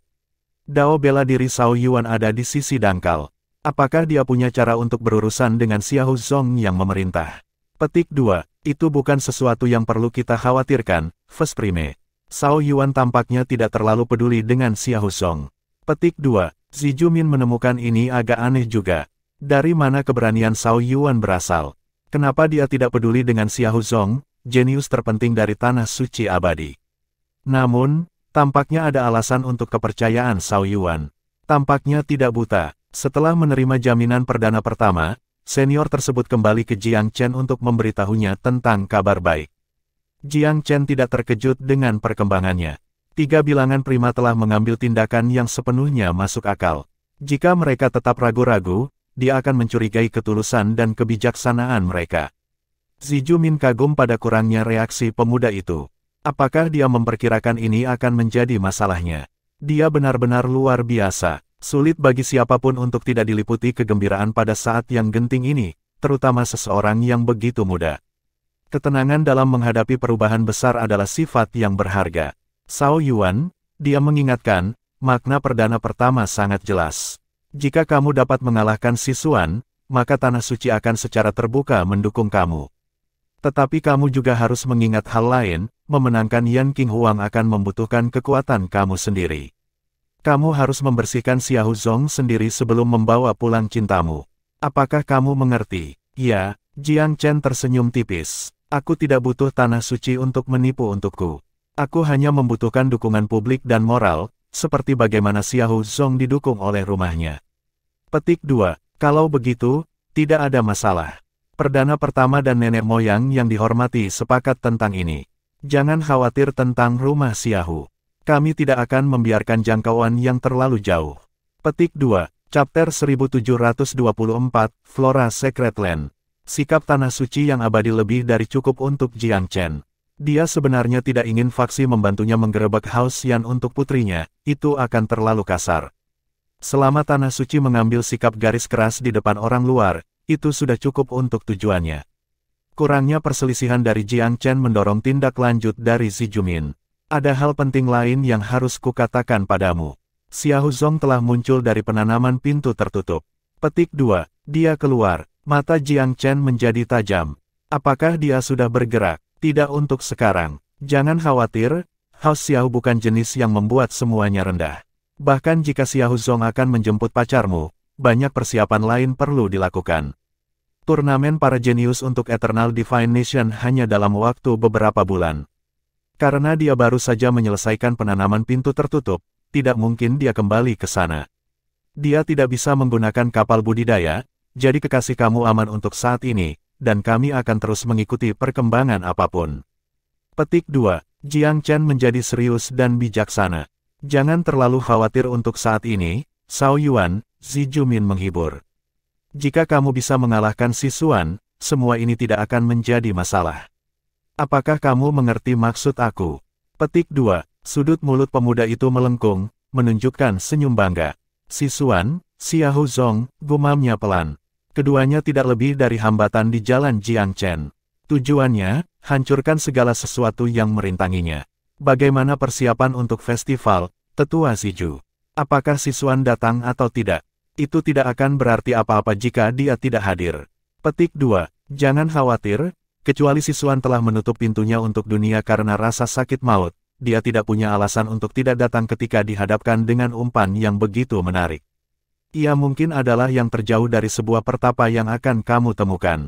Dao bela diri Xiao Yuan ada di sisi dangkal. Apakah dia punya cara untuk berurusan dengan Xiao Zong yang memerintah? Petik 2. Itu bukan sesuatu yang perlu kita khawatirkan, First Prime. Xiao Yuan tampaknya tidak terlalu peduli dengan Xiao Zong. Petik 2. Ziju Min menemukan ini agak aneh juga. Dari mana keberanian Xiao Yuan berasal? Kenapa dia tidak peduli dengan Xiao Zong, jenius terpenting dari Tanah Suci abadi? Namun, tampaknya ada alasan untuk kepercayaan Xiao Yuan. Tampaknya tidak buta. Setelah menerima jaminan perdana pertama, senior tersebut kembali ke Jiang Chen untuk memberitahunya tentang kabar baik. Jiang Chen tidak terkejut dengan perkembangannya. Tiga bilangan prima telah mengambil tindakan yang sepenuhnya masuk akal. Jika mereka tetap ragu-ragu, dia akan mencurigai ketulusan dan kebijaksanaan mereka. Zijumin kagum pada kurangnya reaksi pemuda itu. Apakah dia memperkirakan ini akan menjadi masalahnya? Dia benar-benar luar biasa. Sulit bagi siapapun untuk tidak diliputi kegembiraan pada saat yang genting ini, terutama seseorang yang begitu muda. Ketenangan dalam menghadapi perubahan besar adalah sifat yang berharga. Zhao Yuan, dia mengingatkan, makna perdana pertama sangat jelas. Jika kamu dapat mengalahkan Si Xuan, maka Tanah Suci akan secara terbuka mendukung kamu. Tetapi kamu juga harus mengingat hal lain, memenangkan Yan Qinghuang akan membutuhkan kekuatan kamu sendiri. Kamu harus membersihkan Xiahou Zong sendiri sebelum membawa pulang cintamu. Apakah kamu mengerti? Ya, Jiang Chen tersenyum tipis. Aku tidak butuh Tanah Suci untuk menipu untukku. Aku hanya membutuhkan dukungan publik dan moral, seperti bagaimana Xiahou Zong didukung oleh rumahnya. Petik 2. Kalau begitu, tidak ada masalah. Perdana pertama dan nenek moyang yang dihormati sepakat tentang ini. Jangan khawatir tentang rumah Xiahou. Kami tidak akan membiarkan jangkauan yang terlalu jauh. Petik 2. Chapter 1724, Flora Secret Land. Sikap Tanah Suci yang abadi lebih dari cukup untuk Jiang Chen. Dia sebenarnya tidak ingin faksi membantunya menggerebek Haus Yan untuk putrinya, itu akan terlalu kasar. Selama Tanah Suci mengambil sikap garis keras di depan orang luar, itu sudah cukup untuk tujuannya. Kurangnya perselisihan dari Jiang Chen mendorong tindak lanjut dari Zijumin. Ada hal penting lain yang harus kukatakan padamu. Xiahou Zong telah muncul dari penanaman pintu tertutup. Petik 2. Dia keluar. Mata Jiang Chen menjadi tajam. Apakah dia sudah bergerak? Tidak untuk sekarang. Jangan khawatir, Haus Xiahou bukan jenis yang membuat semuanya rendah. Bahkan jika Xiahou Zong akan menjemput pacarmu, banyak persiapan lain perlu dilakukan. Turnamen para jenius untuk Eternal Divine Nation hanya dalam waktu beberapa bulan. Karena dia baru saja menyelesaikan penanaman pintu tertutup, tidak mungkin dia kembali ke sana. Dia tidak bisa menggunakan kapal budidaya, jadi kekasih kamu aman untuk saat ini, dan kami akan terus mengikuti perkembangan apapun. Petik 2. Jiang Chen menjadi serius dan bijaksana. Jangan terlalu khawatir untuk saat ini, Zhao Yuan, Zijumin menghibur. Jika kamu bisa mengalahkan Si Xuan, semua ini tidak akan menjadi masalah. Apakah kamu mengerti maksud aku? Petik 2. Sudut mulut pemuda itu melengkung, menunjukkan senyum bangga. Si Xuan, Xiahou Zong, gumamnya pelan. Keduanya tidak lebih dari hambatan di jalan Jiang Chen. Tujuannya, hancurkan segala sesuatu yang merintanginya. Bagaimana persiapan untuk festival, Tetua Ziju? Apakah Si Xuan datang atau tidak? Itu tidak akan berarti apa-apa jika dia tidak hadir. Petik 2. Jangan khawatir, kecuali Si Xuan telah menutup pintunya untuk dunia karena rasa sakit maut, dia tidak punya alasan untuk tidak datang ketika dihadapkan dengan umpan yang begitu menarik. Ia mungkin adalah yang terjauh dari sebuah pertapa yang akan kamu temukan.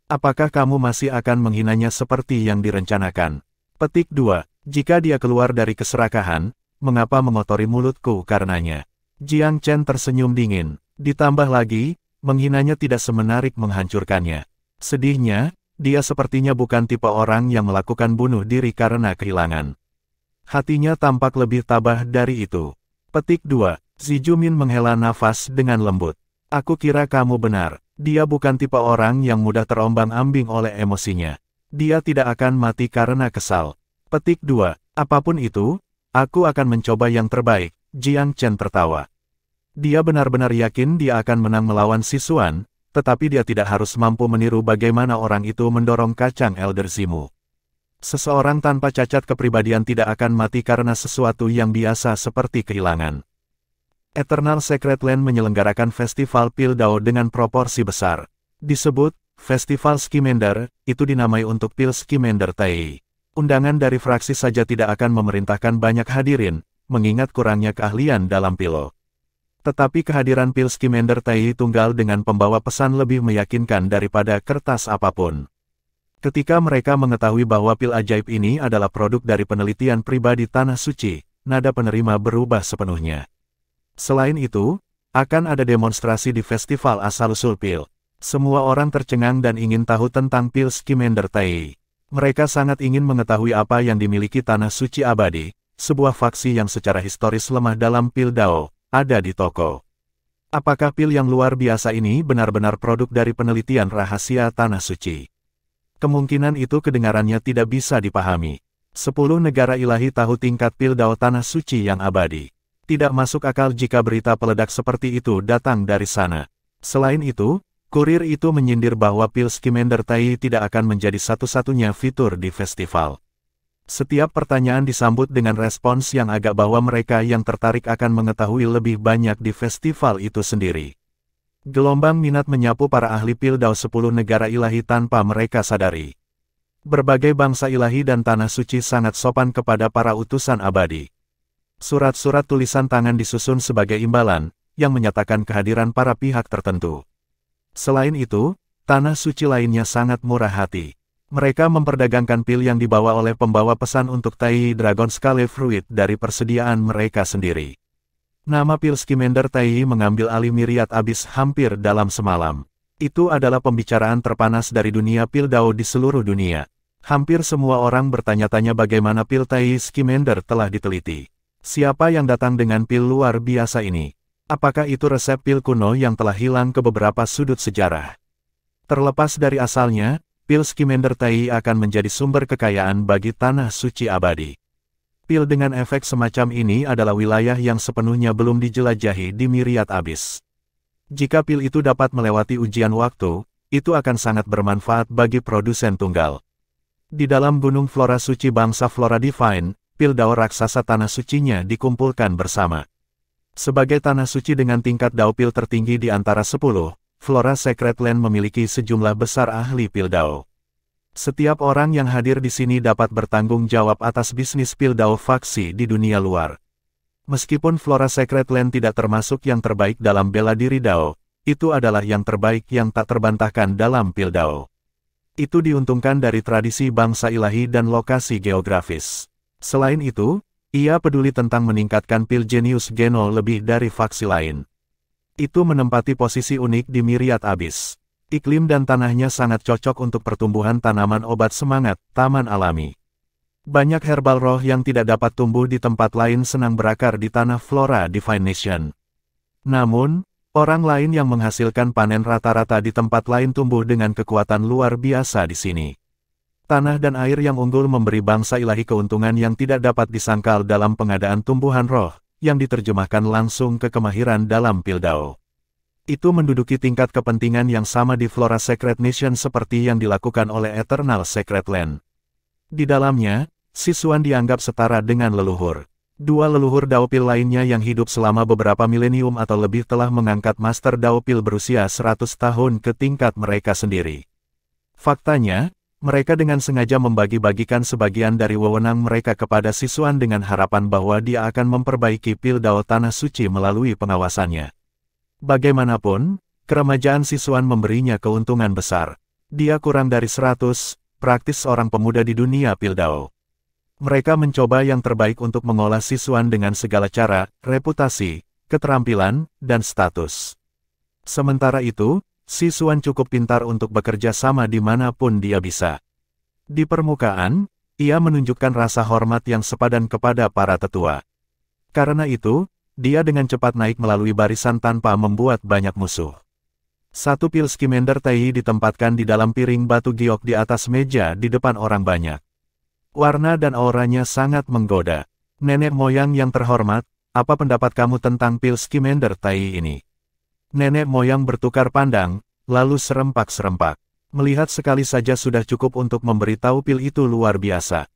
Apakah kamu masih akan menghinanya seperti yang direncanakan? Petik 2. Jika dia keluar dari keserakahan, mengapa mengotori mulutku karenanya? Jiang Chen tersenyum dingin. Ditambah lagi, menghinanya tidak semenarik menghancurkannya. Sedihnya, dia sepertinya bukan tipe orang yang melakukan bunuh diri karena kehilangan. Hatinya tampak lebih tabah dari itu. Petik 2. Zijumin menghela nafas dengan lembut. Aku kira kamu benar. Dia bukan tipe orang yang mudah terombang-ambing oleh emosinya. Dia tidak akan mati karena kesal. Petik 2. Apapun itu, aku akan mencoba yang terbaik. Jiang Chen tertawa. Dia benar-benar yakin dia akan menang melawan Si Xuan, tetapi dia tidak harus mampu meniru bagaimana orang itu mendorong kacang Elder Zimu. Seseorang tanpa cacat kepribadian tidak akan mati karena sesuatu yang biasa seperti kehilangan. Eternal Secret Land menyelenggarakan festival Pildao dengan proporsi besar. Disebut, Festival Skimender, itu dinamai untuk Pil Skimender Tai. Undangan dari fraksi saja tidak akan memerintahkan banyak hadirin, mengingat kurangnya keahlian dalam Pilo. Tetapi kehadiran Pil Skimender Tai tunggal dengan pembawa pesan lebih meyakinkan daripada kertas apapun. Ketika mereka mengetahui bahwa pil ajaib ini adalah produk dari penelitian pribadi Tanah Suci, nada penerima berubah sepenuhnya. Selain itu, akan ada demonstrasi di festival asal-usul pil. Semua orang tercengang dan ingin tahu tentang pil Skimender Tai. Mereka sangat ingin mengetahui apa yang dimiliki Tanah Suci Abadi, sebuah faksi yang secara historis lemah dalam pil Dao, ada di toko. Apakah pil yang luar biasa ini benar-benar produk dari penelitian rahasia Tanah Suci? Kemungkinan itu kedengarannya tidak bisa dipahami. 10 negara ilahi tahu tingkat pil Dao Tanah Suci yang abadi. Tidak masuk akal jika berita peledak seperti itu datang dari sana. Selain itu, kurir itu menyindir bahwa pil Scamander Tai tidak akan menjadi satu-satunya fitur di festival. Setiap pertanyaan disambut dengan respons yang agak bahwa mereka yang tertarik akan mengetahui lebih banyak di festival itu sendiri. Gelombang minat menyapu para ahli pil Dao 10 negara ilahi tanpa mereka sadari. Berbagai bangsa ilahi dan Tanah Suci sangat sopan kepada para utusan abadi. Surat-surat tulisan tangan disusun sebagai imbalan, yang menyatakan kehadiran para pihak tertentu. Selain itu, Tanah Suci lainnya sangat murah hati. Mereka memperdagangkan pil yang dibawa oleh pembawa pesan untuk Tai Dragon Scale Fruit dari persediaan mereka sendiri. Nama pil Scamander Tai mengambil alih Myriad Abyss hampir dalam semalam. Itu adalah pembicaraan terpanas dari dunia pil Dao di seluruh dunia. Hampir semua orang bertanya-tanya bagaimana pil Tai Scamander telah diteliti. Siapa yang datang dengan pil luar biasa ini? Apakah itu resep pil kuno yang telah hilang ke beberapa sudut sejarah? Terlepas dari asalnya, pil Scamander Tai akan menjadi sumber kekayaan bagi Tanah Suci abadi. Pil dengan efek semacam ini adalah wilayah yang sepenuhnya belum dijelajahi di Myriad Abyss. Jika pil itu dapat melewati ujian waktu, itu akan sangat bermanfaat bagi produsen tunggal. Di dalam Gunung Flora Suci bangsa Flora Divine, pil Dao raksasa Tanah Sucinya dikumpulkan bersama. Sebagai Tanah Suci dengan tingkat Dao pil tertinggi di antara 10, Flora Sacred Land memiliki sejumlah besar ahli pil Dao. Setiap orang yang hadir di sini dapat bertanggung jawab atas bisnis pil Dao faksi di dunia luar. Meskipun Flora Sacred Land tidak termasuk yang terbaik dalam bela diri Dao, itu adalah yang terbaik yang tak terbantahkan dalam pil Dao. Itu diuntungkan dari tradisi bangsa ilahi dan lokasi geografis. Selain itu, ia peduli tentang meningkatkan pil Genius Geno lebih dari faksi lain. Itu menempati posisi unik di Myriad Abyss. Iklim dan tanahnya sangat cocok untuk pertumbuhan tanaman obat semangat, taman alami. Banyak herbal roh yang tidak dapat tumbuh di tempat lain senang berakar di tanah Flora Divine Nation. Namun, orang lain yang menghasilkan panen rata-rata di tempat lain tumbuh dengan kekuatan luar biasa di sini. Tanah dan air yang unggul memberi bangsa ilahi keuntungan yang tidak dapat disangkal dalam pengadaan tumbuhan roh, yang diterjemahkan langsung ke kemahiran dalam pil Dao. Itu menduduki tingkat kepentingan yang sama di Flora Sacred Nation seperti yang dilakukan oleh Eternal Sacred Land. Di dalamnya, siswan dianggap setara dengan leluhur. Dua leluhur Dao pil lainnya yang hidup selama beberapa milenium atau lebih telah mengangkat Master Dao pil berusia 100 tahun ke tingkat mereka sendiri. Faktanya, mereka dengan sengaja membagi-bagikan sebagian dari wewenang mereka kepada siswan dengan harapan bahwa dia akan memperbaiki pil Dao Tanah Suci melalui pengawasannya. Bagaimanapun, keremajaan siswan memberinya keuntungan besar. Dia kurang dari 100, praktis seorang pemuda di dunia pil Dao. Mereka mencoba yang terbaik untuk mengolah siswan dengan segala cara, reputasi, keterampilan, dan status. Sementara itu, siswan cukup pintar untuk bekerja sama dimanapun dia bisa. Di permukaan, ia menunjukkan rasa hormat yang sepadan kepada para tetua. Karena itu, dia dengan cepat naik melalui barisan tanpa membuat banyak musuh. Satu pil Scamander Tai ditempatkan di dalam piring batu giok di atas meja di depan orang banyak. Warna dan auranya sangat menggoda. Nenek moyang yang terhormat, apa pendapat kamu tentang pil Scamander Tai ini? Nenek moyang bertukar pandang, lalu serempak-serempak. Melihat sekali saja sudah cukup untuk memberitahu pil itu luar biasa.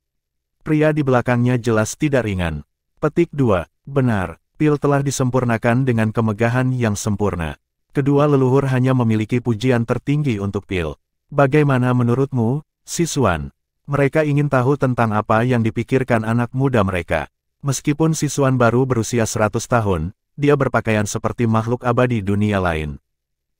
Pria di belakangnya jelas tidak ringan. Petik 2. Benar, pil telah disempurnakan dengan kemegahan yang sempurna. Kedua leluhur hanya memiliki pujian tertinggi untuk pil. Bagaimana menurutmu, siswan? Mereka ingin tahu tentang apa yang dipikirkan anak muda mereka. Meskipun siswan baru berusia 100 tahun, dia berpakaian seperti makhluk abadi dunia lain.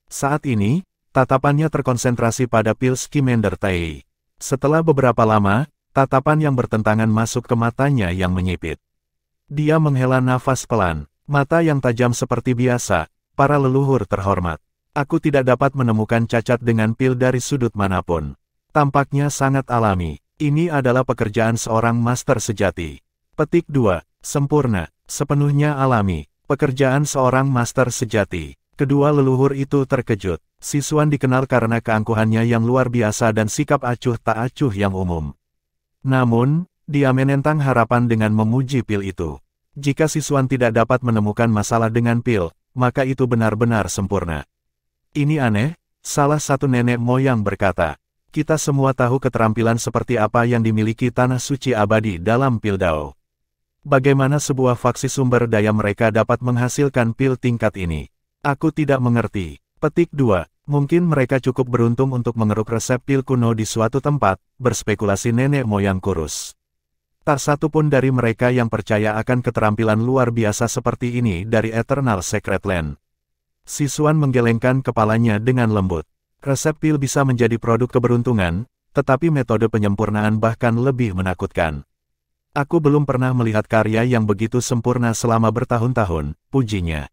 Saat ini, tatapannya terkonsentrasi pada pil Scamander Tai. Setelah beberapa lama, tatapan yang bertentangan masuk ke matanya yang menyipit. Dia menghela nafas pelan, mata yang tajam seperti biasa, para leluhur terhormat. Aku tidak dapat menemukan cacat dengan pil dari sudut manapun. Tampaknya sangat alami. Ini adalah pekerjaan seorang master sejati. Petik 2. Sempurna, sepenuhnya alami, pekerjaan seorang master sejati. Kedua leluhur itu terkejut. Sisuan dikenal karena keangkuhannya yang luar biasa dan sikap acuh tak acuh yang umum. Namun, dia menentang harapan dengan memuji pil itu. Jika Sisuan tidak dapat menemukan masalah dengan pil, maka itu benar-benar sempurna. Ini aneh, salah satu nenek moyang berkata. Kita semua tahu keterampilan seperti apa yang dimiliki Tanah Suci Abadi dalam pil Dao. Bagaimana sebuah faksi sumber daya mereka dapat menghasilkan pil tingkat ini? Aku tidak mengerti. Petik 2. Mungkin mereka cukup beruntung untuk mengeruk resep pil kuno di suatu tempat, berspekulasi nenek moyang kurus. Tak satu pun dari mereka yang percaya akan keterampilan luar biasa seperti ini dari Eternal Secret Land. Sisuan menggelengkan kepalanya dengan lembut. Resep pil bisa menjadi produk keberuntungan, tetapi metode penyempurnaan bahkan lebih menakutkan. Aku belum pernah melihat karya yang begitu sempurna selama bertahun-tahun, pujinya.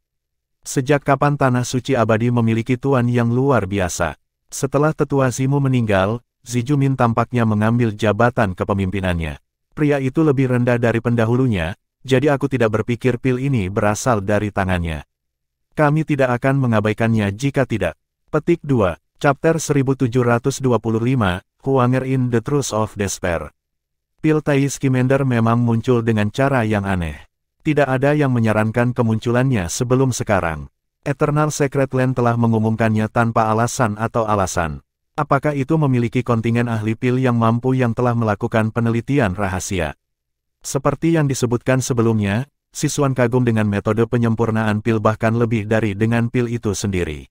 Sejak kapan Tanah Suci Abadi memiliki tuan yang luar biasa? Setelah tetua Zimu meninggal, Zijumin tampaknya mengambil jabatan kepemimpinannya. Pria itu lebih rendah dari pendahulunya, jadi aku tidak berpikir pil ini berasal dari tangannya. Kami tidak akan mengabaikannya jika tidak. Petik 2, Chapter 1725, Huanger in the Truth of Despair. Pil Tai Scamander memang muncul dengan cara yang aneh. Tidak ada yang menyarankan kemunculannya sebelum sekarang. Eternal Secret Land telah mengumumkannya tanpa alasan atau alasan. Apakah itu memiliki kontingen ahli pil yang mampu yang telah melakukan penelitian rahasia? Seperti yang disebutkan sebelumnya, Sisuan kagum dengan metode penyempurnaan pil bahkan lebih dari dengan pil itu sendiri.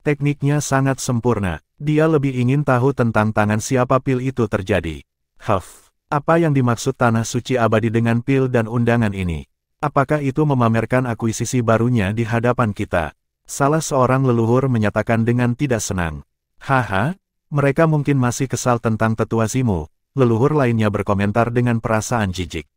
Tekniknya sangat sempurna. Dia lebih ingin tahu tentang tangan siapa pil itu terjadi. Apa yang dimaksud Tanah Suci Abadi dengan pil dan undangan ini? Apakah itu memamerkan akuisisi barunya di hadapan kita? Salah seorang leluhur menyatakan dengan tidak senang. Haha, mereka mungkin masih kesal tentang tetua Zimu. Leluhur lainnya berkomentar dengan perasaan jijik.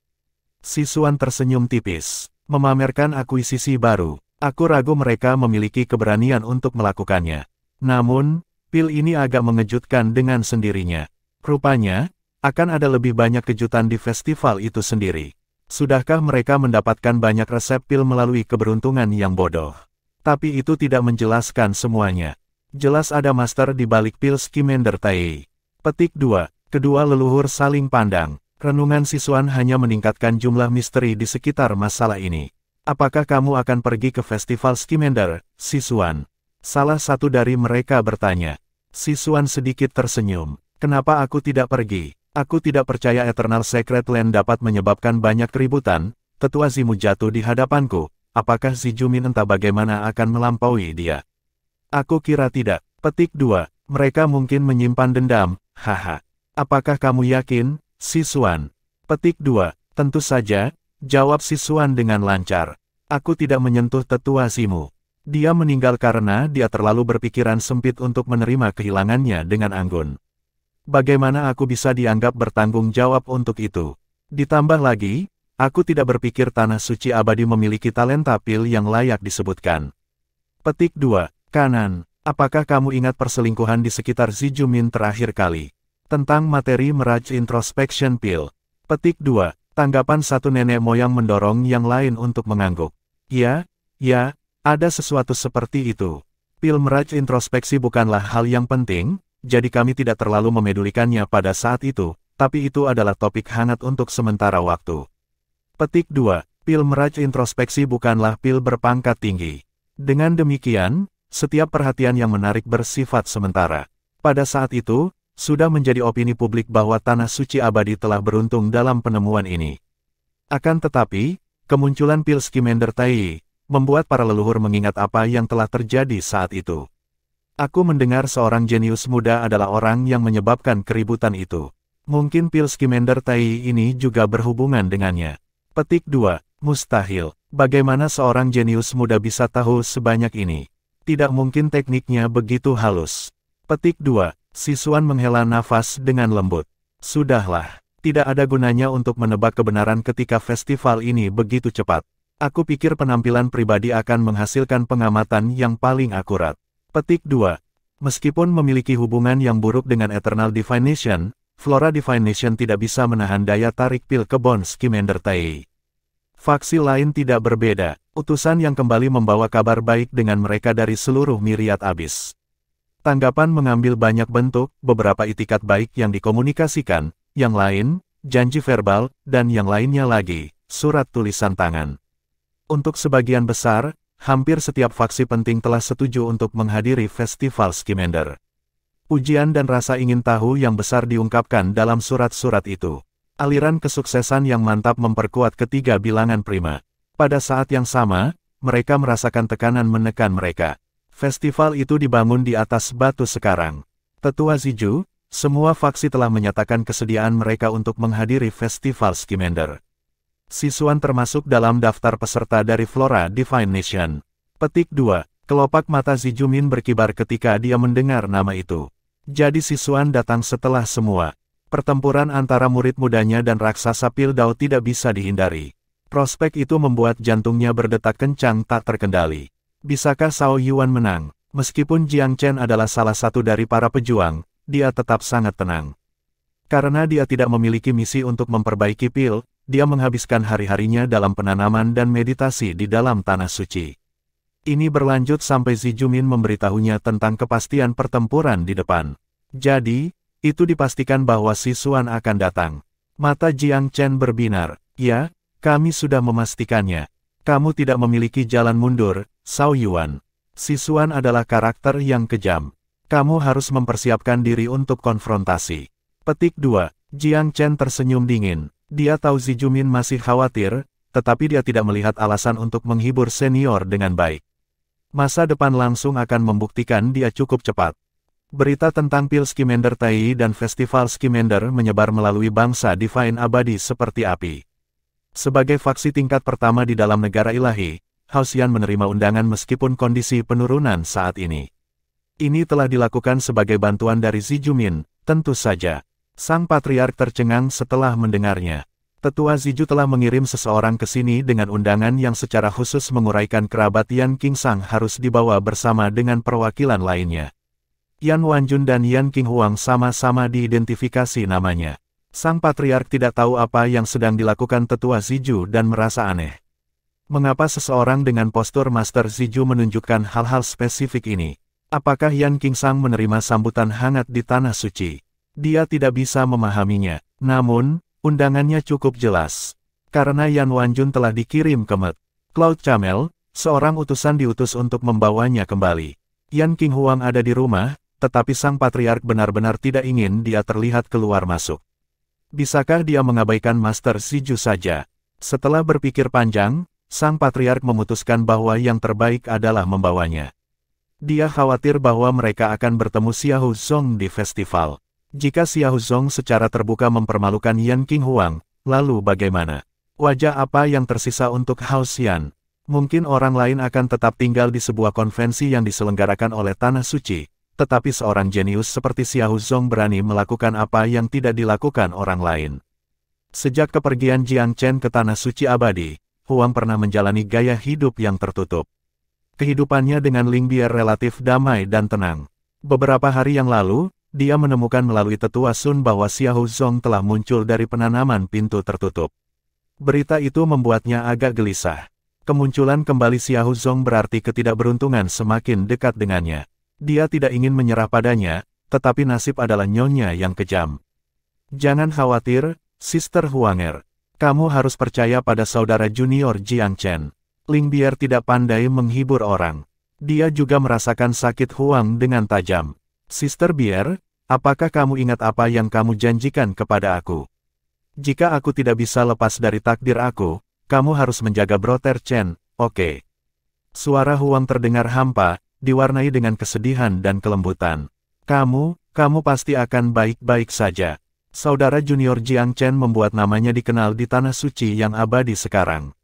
Sisuan tersenyum tipis. Memamerkan akuisisi baru. Aku ragu mereka memiliki keberanian untuk melakukannya. Namun, pil ini agak mengejutkan dengan sendirinya. Rupanya, akan ada lebih banyak kejutan di festival itu sendiri. Sudahkah mereka mendapatkan banyak resep pil melalui keberuntungan yang bodoh? Tapi itu tidak menjelaskan semuanya. Jelas ada master di balik pil Scamander Tai. Petik 2. Kedua leluhur saling pandang. Renungan Sisuan hanya meningkatkan jumlah misteri di sekitar masalah ini. Apakah kamu akan pergi ke festival Scamander, Sisuan? Salah satu dari mereka bertanya. Sisuan sedikit tersenyum. Kenapa aku tidak pergi? Aku tidak percaya Eternal Secret Land dapat menyebabkan banyak keributan. Tetua Zimu jatuh di hadapanku. Apakah Zijumin entah bagaimana akan melampaui dia? Aku kira tidak. Petik 2. Mereka mungkin menyimpan dendam. Haha. Apakah kamu yakin, Sisuan? Petik 2. Tentu saja, jawab Sisuan dengan lancar. Aku tidak menyentuh tetua Zimu. Dia meninggal karena dia terlalu berpikiran sempit untuk menerima kehilangannya dengan anggun. Bagaimana aku bisa dianggap bertanggung jawab untuk itu? Ditambah lagi, aku tidak berpikir Tanah Suci Abadi memiliki talenta pil yang layak disebutkan. Petik 2. Kanan. Apakah kamu ingat perselingkuhan di sekitar Zijumin terakhir kali? Tentang materi Mirage Introspection Pil. Petik 2. Tanggapan satu nenek moyang mendorong yang lain untuk mengangguk. Ya, ada sesuatu seperti itu. Pil Mirage Introspeksi bukanlah hal yang penting, jadi kami tidak terlalu memedulikannya pada saat itu, tapi itu adalah topik hangat untuk sementara waktu. Petik 2. Pil Mirage Introspeksi bukanlah pil berpangkat tinggi. Dengan demikian, setiap perhatian yang menarik bersifat sementara. Pada saat itu, sudah menjadi opini publik bahwa Tanah Suci Abadi telah beruntung dalam penemuan ini. Akan tetapi, kemunculan pil Scamander Tai membuat para leluhur mengingat apa yang telah terjadi saat itu. Aku mendengar seorang jenius muda adalah orang yang menyebabkan keributan itu. Mungkin pil Scamander Tai ini juga berhubungan dengannya. Petik 2. Mustahil. Bagaimana seorang jenius muda bisa tahu sebanyak ini? Tidak mungkin tekniknya begitu halus. Petik 2. Sisuan menghela nafas dengan lembut. Sudahlah. Tidak ada gunanya untuk menebak kebenaran ketika festival ini begitu cepat. Aku pikir penampilan pribadi akan menghasilkan pengamatan yang paling akurat. Petik 2. Meskipun memiliki hubungan yang buruk dengan Eternal Divination, Flora Divine Nation tidak bisa menahan daya tarik pil kebon Scamander Tai. Faksi lain tidak berbeda, utusan yang kembali membawa kabar baik dengan mereka dari seluruh Myriad Abyss. Tanggapan mengambil banyak bentuk, beberapa itikat baik yang dikomunikasikan, yang lain, janji verbal, dan yang lainnya lagi, surat tulisan tangan. Untuk sebagian besar, hampir setiap faksi penting telah setuju untuk menghadiri festival Scamander. Pujian dan rasa ingin tahu yang besar diungkapkan dalam surat-surat itu. Aliran kesuksesan yang mantap memperkuat ketiga bilangan prima. Pada saat yang sama, mereka merasakan tekanan menekan mereka. Festival itu dibangun di atas batu sekarang. Tetua Ziju, semua faksi telah menyatakan kesediaan mereka untuk menghadiri festival Scamander. Sisuan termasuk dalam daftar peserta dari Flora Divine Nation. Petik 2. Kelopak mata Zijumin berkibar ketika dia mendengar nama itu. Jadi Sisuan datang setelah semua. Pertempuran antara murid mudanya dan raksasa Pildao tidak bisa dihindari. Prospek itu membuat jantungnya berdetak kencang tak terkendali. Bisakah Zhao Yuan menang? Meskipun Jiang Chen adalah salah satu dari para pejuang, dia tetap sangat tenang. Karena dia tidak memiliki misi untuk memperbaiki pil, dia menghabiskan hari-harinya dalam penanaman dan meditasi di dalam tanah suci. Ini berlanjut sampai Zijumin memberitahunya tentang kepastian pertempuran di depan. Jadi, itu dipastikan bahwa Sisuan akan datang. Mata Jiang Chen berbinar. Ya, kami sudah memastikannya. Kamu tidak memiliki jalan mundur, Zhao Yuan. Sisuan adalah karakter yang kejam. Kamu harus mempersiapkan diri untuk konfrontasi. Petik 2. Jiang Chen tersenyum dingin. Dia tahu Zijumin masih khawatir, tetapi dia tidak melihat alasan untuk menghibur senior dengan baik. Masa depan langsung akan membuktikan dia cukup cepat. Berita tentang pil Scamander Tai dan festival Scamander menyebar melalui bangsa Divine abadi seperti api. Sebagai faksi tingkat pertama di dalam negara ilahi, Haoxian menerima undangan meskipun kondisi penurunan saat ini. Ini telah dilakukan sebagai bantuan dari Zijumin, tentu saja. Sang Patriark tercengang setelah mendengarnya. Tetua Ziju telah mengirim seseorang ke sini dengan undangan yang secara khusus menguraikan kerabat Yan Qingsang harus dibawa bersama dengan perwakilan lainnya. Yan Wanjun dan Yan Qinghuang sama-sama diidentifikasi namanya. Sang Patriark tidak tahu apa yang sedang dilakukan Tetua Ziju dan merasa aneh. Mengapa seseorang dengan postur Master Ziju menunjukkan hal-hal spesifik ini? Apakah Yan Qingsang menerima sambutan hangat di Tanah Suci? Dia tidak bisa memahaminya. Namun, undangannya cukup jelas. Karena Yan Wanjun telah dikirim ke Met. Cloud Camel, seorang utusan diutus untuk membawanya kembali. Yan Qinghuang ada di rumah, tetapi Sang Patriark benar-benar tidak ingin dia terlihat keluar masuk. Bisakah dia mengabaikan Master Ziju saja? Setelah berpikir panjang, Sang Patriark memutuskan bahwa yang terbaik adalah membawanya. Dia khawatir bahwa mereka akan bertemu Xiahou Zong di festival. Jika Xiahou Zong secara terbuka mempermalukan Yan Qinghuang, lalu bagaimana? Wajah apa yang tersisa untuk Haoxian? Mungkin orang lain akan tetap tinggal di sebuah konvensi yang diselenggarakan oleh Tanah Suci. Tetapi seorang jenius seperti Xiahou Zong berani melakukan apa yang tidak dilakukan orang lain. Sejak kepergian Jiang Chen ke Tanah Suci Abadi, Huang pernah menjalani gaya hidup yang tertutup. Kehidupannya dengan Ling Bier relatif damai dan tenang. Beberapa hari yang lalu, dia menemukan melalui tetua Sun bahwa Xiahou Zong telah muncul dari penanaman pintu tertutup. Berita itu membuatnya agak gelisah. Kemunculan kembali Xiahou Zong berarti ketidakberuntungan semakin dekat dengannya. Dia tidak ingin menyerah padanya, tetapi nasib adalah nyonya yang kejam. Jangan khawatir, Sister Huanger. Kamu harus percaya pada saudara junior Jiang Chen. Ling Bier tidak pandai menghibur orang. Dia juga merasakan sakit Huang dengan tajam. Sister Bier, apakah kamu ingat apa yang kamu janjikan kepada aku? Jika aku tidak bisa lepas dari takdir aku, kamu harus menjaga Brother Chen, oke? Suara Huang terdengar hampa, diwarnai dengan kesedihan dan kelembutan. Kamu pasti akan baik-baik saja. Saudara junior Jiang Chen membuat namanya dikenal di Tanah Suci yang abadi sekarang.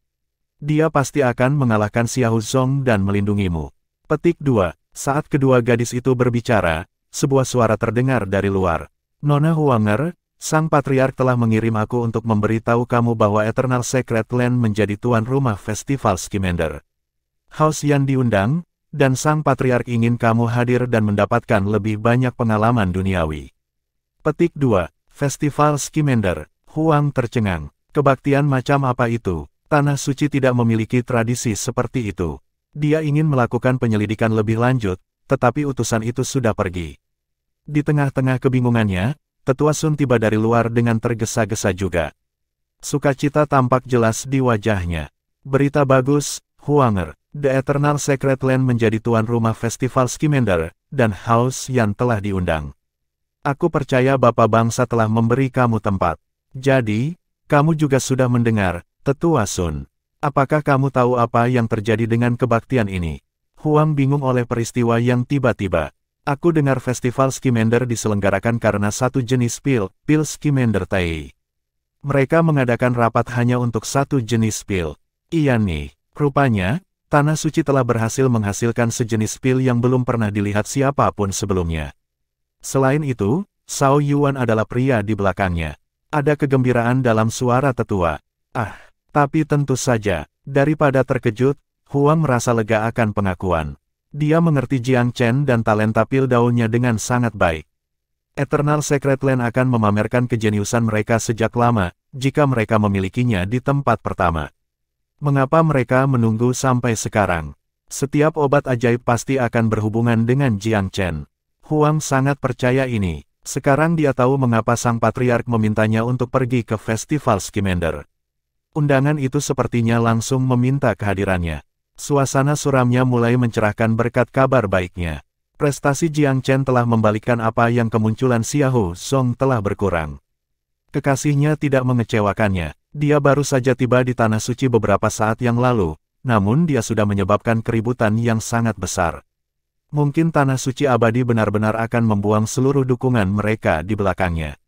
Dia pasti akan mengalahkan Xiahou Zong dan melindungimu. Petik 2. Saat kedua gadis itu berbicara, sebuah suara terdengar dari luar. Nona Huanger, Sang Patriark telah mengirim aku untuk memberitahu kamu bahwa Eternal Secret Land menjadi tuan rumah festival Scamander. Haoxian diundang, dan Sang Patriark ingin kamu hadir dan mendapatkan lebih banyak pengalaman duniawi. Petik 2. Festival Skimender. Huang tercengang. Kebaktian macam apa itu? Tanah Suci tidak memiliki tradisi seperti itu. Dia ingin melakukan penyelidikan lebih lanjut, tetapi utusan itu sudah pergi. Di tengah-tengah kebingungannya, Tetua Sun tiba dari luar dengan tergesa-gesa juga. Sukacita tampak jelas di wajahnya. Berita bagus, Huanger. The Eternal Sacred Land menjadi tuan rumah Festival Skimender, dan Haus yang telah diundang. Aku percaya Bapak Bangsa telah memberi kamu tempat. Jadi, kamu juga sudah mendengar, Tetua Sun. Apakah kamu tahu apa yang terjadi dengan kebaktian ini? Huang bingung oleh peristiwa yang tiba-tiba. Aku dengar Festival Skimender diselenggarakan karena satu jenis pil Skimender Tai. Mereka mengadakan rapat hanya untuk satu jenis pil. Iya nih, rupanya, Tanah Suci telah berhasil menghasilkan sejenis pil yang belum pernah dilihat siapapun sebelumnya. Selain itu, Zhao Yuan adalah pria di belakangnya. Ada kegembiraan dalam suara tetua. Tapi tentu saja, daripada terkejut, Huang merasa lega akan pengakuan. Dia mengerti Jiang Chen dan talenta pil daunnya dengan sangat baik. Eternal Sacred Land akan memamerkan kejeniusan mereka sejak lama, jika mereka memilikinya di tempat pertama. Mengapa mereka menunggu sampai sekarang? Setiap obat ajaib pasti akan berhubungan dengan Jiang Chen. Huang sangat percaya ini. Sekarang dia tahu mengapa sang patriark memintanya untuk pergi ke Festival Skimender. Undangan itu sepertinya langsung meminta kehadirannya. Suasana suramnya mulai mencerahkan berkat kabar baiknya. Prestasi Jiang Chen telah membalikkan apa yang kemunculan Xiahou Song telah berkurang. Kekasihnya tidak mengecewakannya. Dia baru saja tiba di Tanah Suci beberapa saat yang lalu, namun dia sudah menyebabkan keributan yang sangat besar. Mungkin Tanah Suci Abadi benar-benar akan membuang seluruh dukungan mereka di belakangnya.